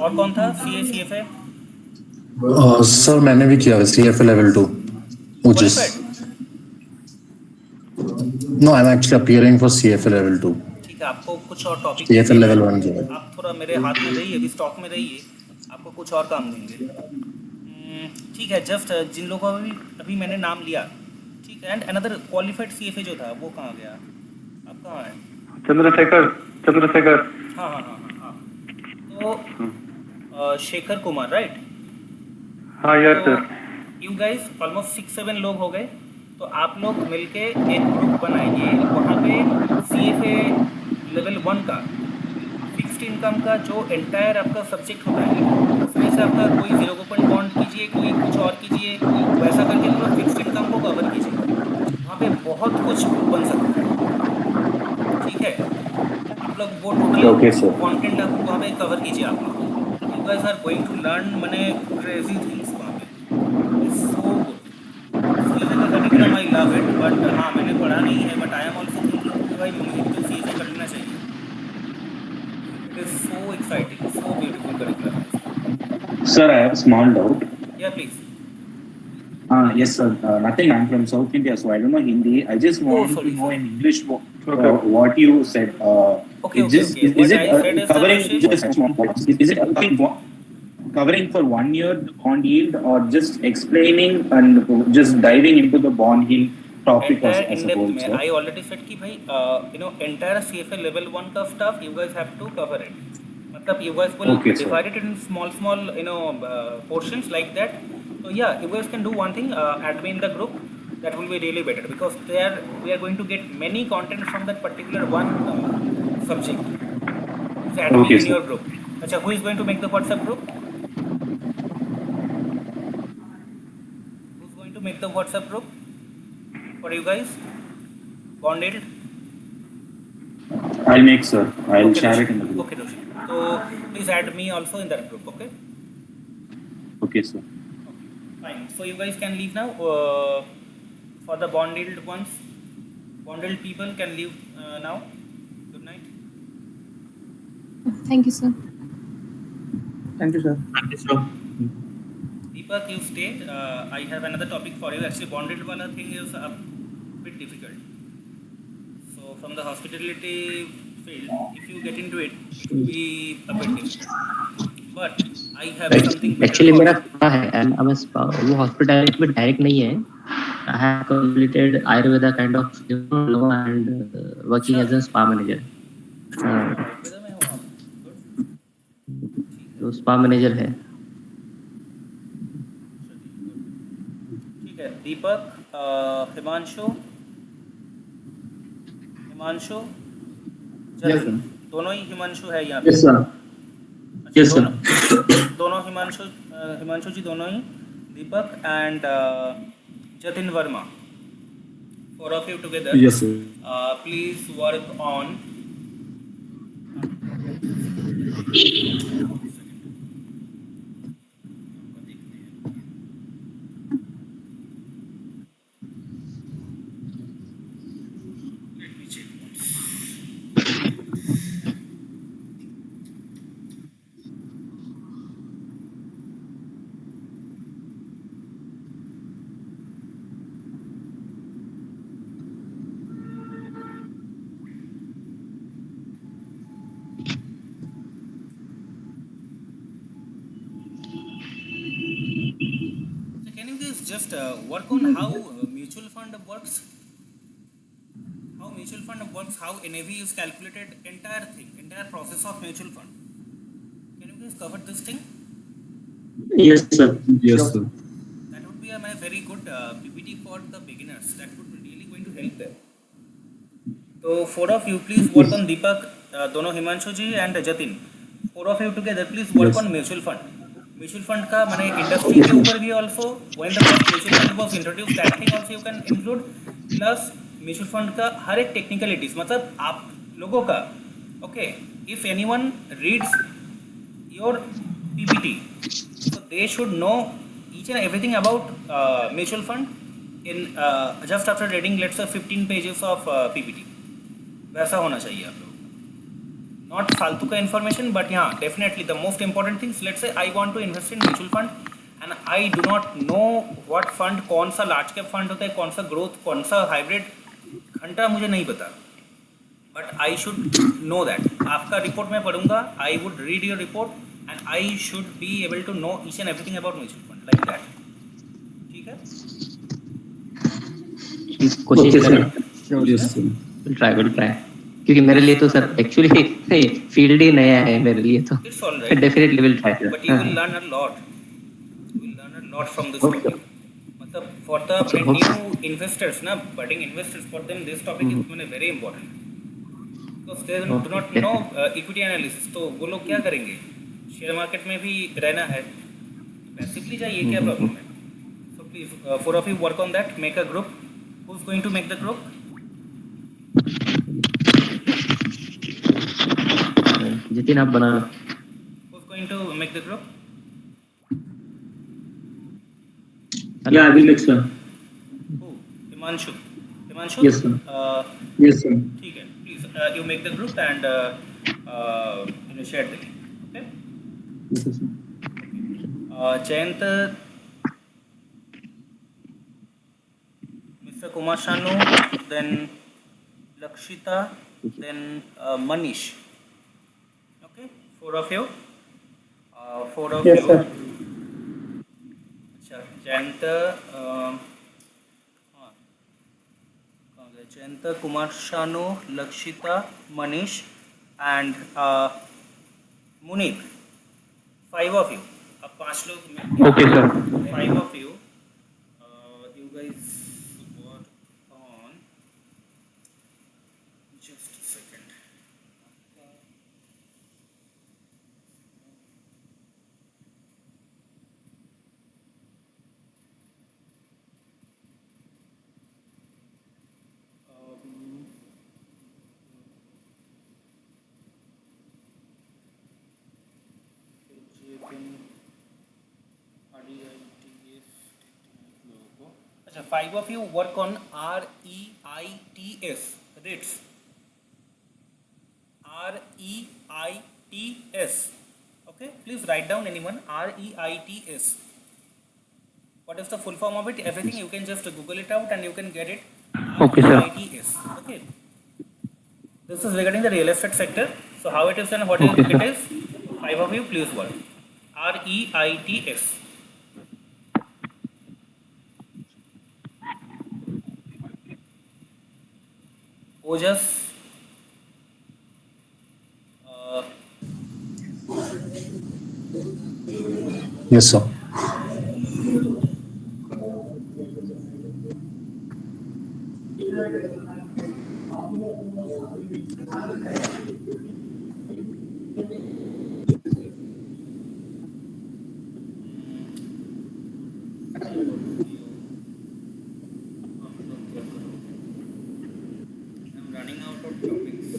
और कौन था? CA CFA? सर मैंने भी किया CFA level 2 qualified? No, I'm actually appearing for CFA level 2. ठीक है, आपको कुछ और टॉपिक CFA level 1 जो है. आप थोड़ा मेरे हाथ में रहिए, अभी स्टॉक में रहिए, आपको कुछ और काम देंगे. ठीक है, जस्ट जिन लोगों का अभी मैंने नाम लिया, ठीक है, एंड अनदर क्वालिफाइड CFA जो था वो कहाँ गया? आप कहाँ हैं? चंद्रशेखर. हाँ. तो शेखर कुमार, राइट? हाँ यार सर. यू गाइस ऑलमोस्ट 6-7 लोग हो गए, तो आप लोग मिलके एक ग्रुप बनाइए, वहाँ पे CFA लेवल 1 का फिक्स्ड इनकम का जो एंटायर आपका सब्जेक्ट होता है, उसमें से आपका कोई 0 बॉन्ड कीजिए, कोई कुछ और कीजिए, वैसा करके पूरा फिक्स्ड इनकम को कवर कीजिए. वहाँ पे बहुत कुछ बन सकता है, ठीक है? आप लोग वो टोटल कॉन्टेंट आप वहाँ पे कवर कीजिए. आप लोग you guys are going to learn many crazy things वहाँ पे. It's so good. Curriculum I love it, but हाँ मैंने पढ़ा नहीं है, but I am also thinking कि भाई मुझे तो CFA कर लेना चाहिए. It is so exciting, so beautiful curriculum. Sir, I have a small doubt. Yeah, please. Yes, sir. Nothing. I'm from South India, so I don't know Hindi. I just want to know in English what you said. Okay. Is it covering just is it covering for 1 year bond yield or just explaining and just diving into the bond yield topic as a whole, sir? I already said कि भाई entire CFA level 1 का stuff you guys have to cover it. मतलब you guys will divide it in small portions like that. So yeah, you guys can do one thing, add me in the group. That will be really better because we are going to get many content from that particular one subject. So add me in your group. Achha, who is going to make the WhatsApp group? Who's going to make the WhatsApp group for you guys? Bonded? I'll make, sir. I'll share it in the group. Okay, Roshi. So please add me also in that group, okay? Okay, sir. Fine. So you guys can leave now. For the bonded ones, bonded people can leave now. Good night. Thank you, sir. Thank you, sir. Thank you, sir. Deepak, you stayed. I have another topic for you. Actually, bonded wala thing is a bit difficult. So from the hospitality field, if you get into it, it will be a bit difficult. But I have something better. Actually, मेरा क्या है? I'm a spa. वो hospitality में direct नहीं है. I have completed Ayurveda kind of law and working as a spa manager. तो spa manager है. ठीक है. दीपक, हिमांशु, दोनों ही हिमांशु है यहाँ पे. Yes, sir. Yes, sir. दोनों हिमांशु जी दोनों ही, दीपक and Jatin Verma. 4 of you together. Yes, sir. Please work on. Let me check once. Just work on how mutual fund works, how NAV is calculated, entire process of mutual fund. Can you guys cover this thing? Yes, sir. Yes, sir. That would be a very good PPT for the beginners. That would be really going to help them. So 4 of you please work on Deepak, दोनों हिमांशु जी and Jatin. 4 of you together please work on mutual fund. Mutual fund का मैंने industry के ऊपर भी also when the first mutual fund was introduced that thing also you can include, plus mutual fund का हर एक technicalities, मतलब आप लोगों का okay, if anyone reads your PPT so they should know each and everything about mutual fund in just after reading let's say 15 pages of PPT. वैसा होना चाहिए आप लोग, not फालतू का information, but yeah, definitely the most important things. Let's say I want to invest in mutual fund and I do not know what fund, कौन सा large cap fund होता है, कौन सा growth, कौन सा hybrid घंटा मुझे नहीं पता, but I should know that. आपका रिपोर्ट मैं पढ़ूंगा, I would read your report and I should be able to know each and everything about mutual fund like that. ठीक है? कोशिश करें. विल ट्राई क्योंकि मेरे लिए तो सर एक्चुअली फील्ड ही नया है मेरे लिए, तो It's all right. Definitely will try. But you will learn a lot. You will learn a lot from this topic. मतलब for the new investors, ना budding investors, for them this topic is very important. Because they do not know equity analysis. तो वो लोग क्या करेंगे? Share market में भी रहना है, पैसिवली जाइए, क्या प्रॉब्लम है? So please, four of you work on that. Make a group. Who's going to make the group? Jitin आप बना. Who's going to make the group? Yeah, I will make sir. Who? Himanshu. Himanshu? Yes, sir. Yes, sir. ठीक है. Please, you make the group and share the link. Okay? Yes, sir. Jayant, Mr. Kumar Shanu, then Lakshita, then Manish. Okay, four of you. Yes, sir. अच्छा, Jayant, Jayant, Kumar Shanu, Lakshita, Manish, and Munib. 5 of you. अब 5 लोग. Okay, sir. 5 of you. You guys work on. Just a second. अच्छा, 5 of you work on REITs. REITs. REITs. Okay, please write down anyone. REITs. What is the full form of it? Everything you can just Google it out and you can get it. Okay, sir. REITs. Okay. This is regarding the real estate sector. So how it is and what Okay, it sir. is. 5 of you please work. REITs. Ojas. Yes, sir. I'm running out of topics.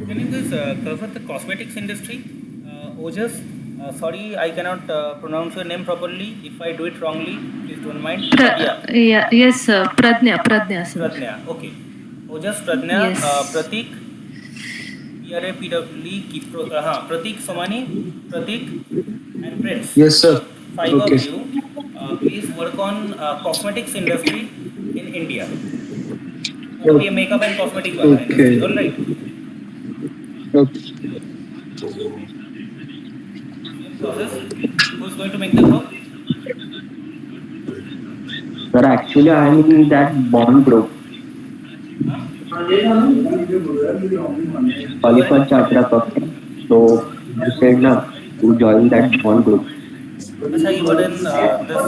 Can you guys cover the cosmetics industry? Ojas, sorry, I cannot pronounce your name properly. If I do it wrongly, please don't mind. Yes, sir. Pradnya, sir. Pradnya, okay. Ojas, Pradnya, Yes. Pratik, Pratik, Somani, Pratik, and Prince. Yes, sir. 5 Okay. of you, please work on cosmetics industry in India. ये makeup and cosmetic वाला है industry, all right? Okay. Process. Who's going to make the group? Sir, actually, I am in that bond group. Qualified chartered accountant. So you said na to join that bond group. अच्छा, you were in this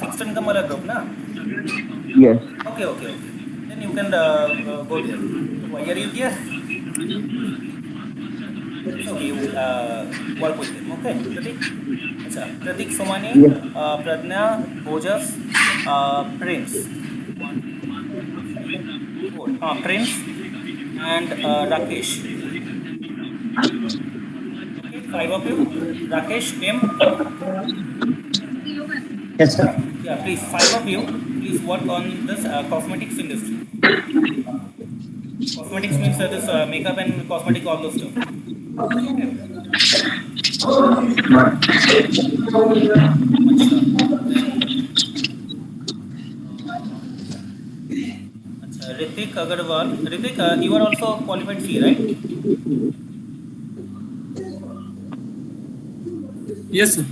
fixed income वाला group ना? Yes. Okay. Then you can go there. Why are you here? Okay, you work with them. Okay, Pratik. अच्छा, Pratik, Somani, Pradnya, Ojas, Prince. 1, 2, 3, 4. Prince and Rakesh. Okay, 5 of you. Rakesh, M. Yes, sir. Yeah, please, 5 of you, please work on this cosmetics industry. Cosmetics means that is makeup and cosmetic, all those stuff. Ritik Agarwal. Ritik, you are also qualified C, right? Yes, sir.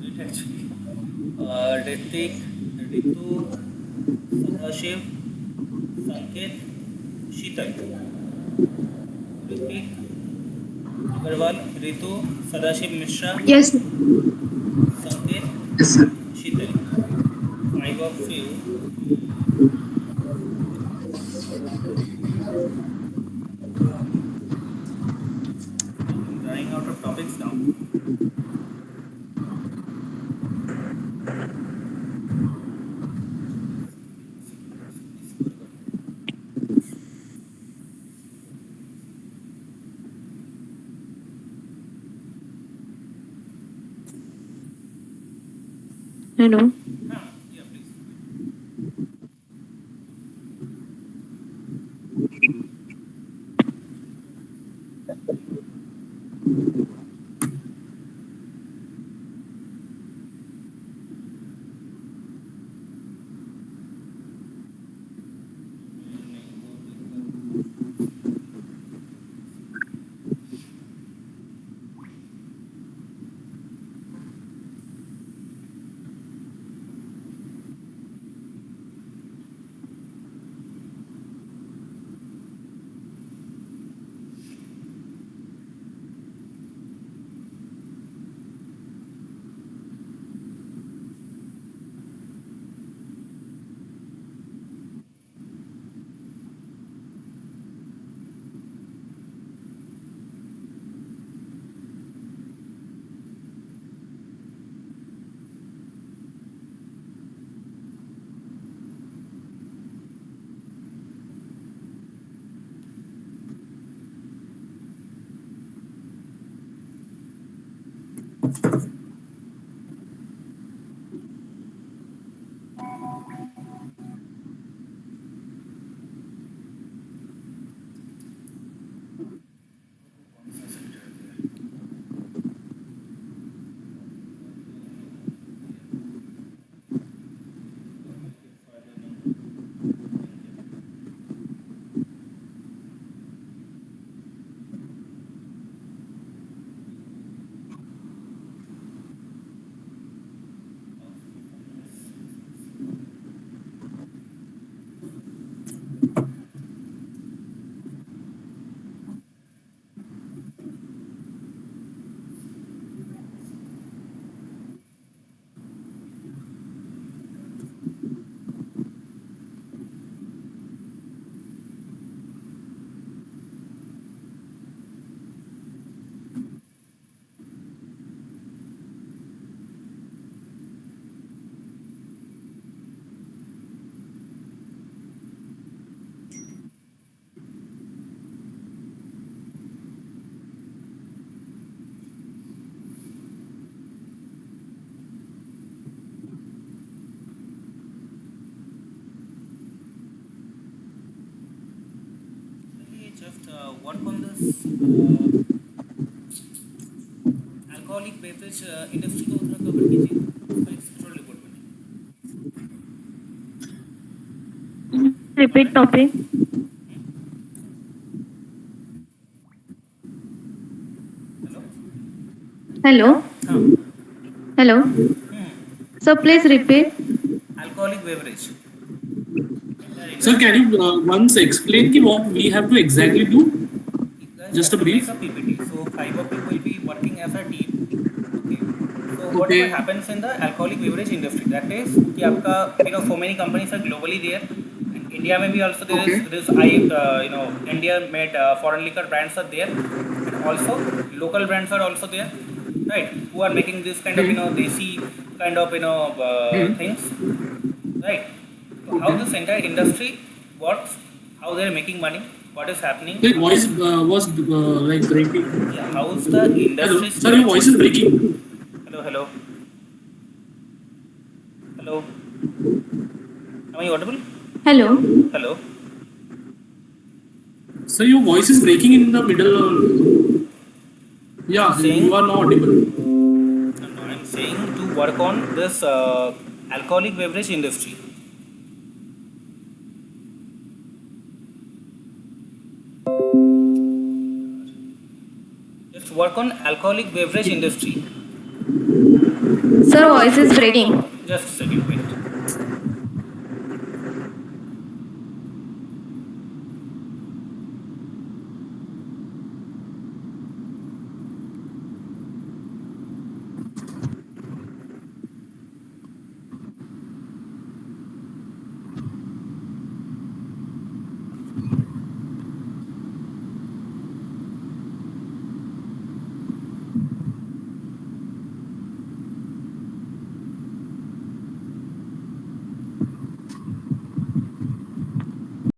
Great, actually. Ritik, Ritu, Sadashiv, Sanket, Sheetal. Ritik Agarwal, Ritu, Sadashiv Mishra. Yes. Sanket, Yes, sir. Sheetal. 5 of you. I'm running out of topics now. Hello. Yeah, please. Just work on this alcoholic beverage industry को थोड़ा cover कीजिए, उसका एक special report बने. Repeat topic. Hello. Hello. So please repeat. Alcoholic beverage. Sir, can you once explain what we have to exactly do? Just a brief. Make a PPT. So 5 of you will be working as a team. Okay. So whatever happens in the alcoholic beverage industry, that is, कि आपका so many companies are globally there. And India में भी also there is India made foreign liquor brands are there, and also local brands are also there, right? Who are making this kind of desi kind of things, right? So how this entire industry works, how they are making money, what is happening. The voice was like breaking. Yeah, how is the industry? Hello. Sir, your voice is breaking. Hello. Am I audible? Hello. Hello. So your voice is breaking in the middle. Yeah, you are not audible. No, I'm saying to work on this alcoholic beverage industry. Just work on alcoholic beverage industry. Sir, voice is breaking. Just a second, wait.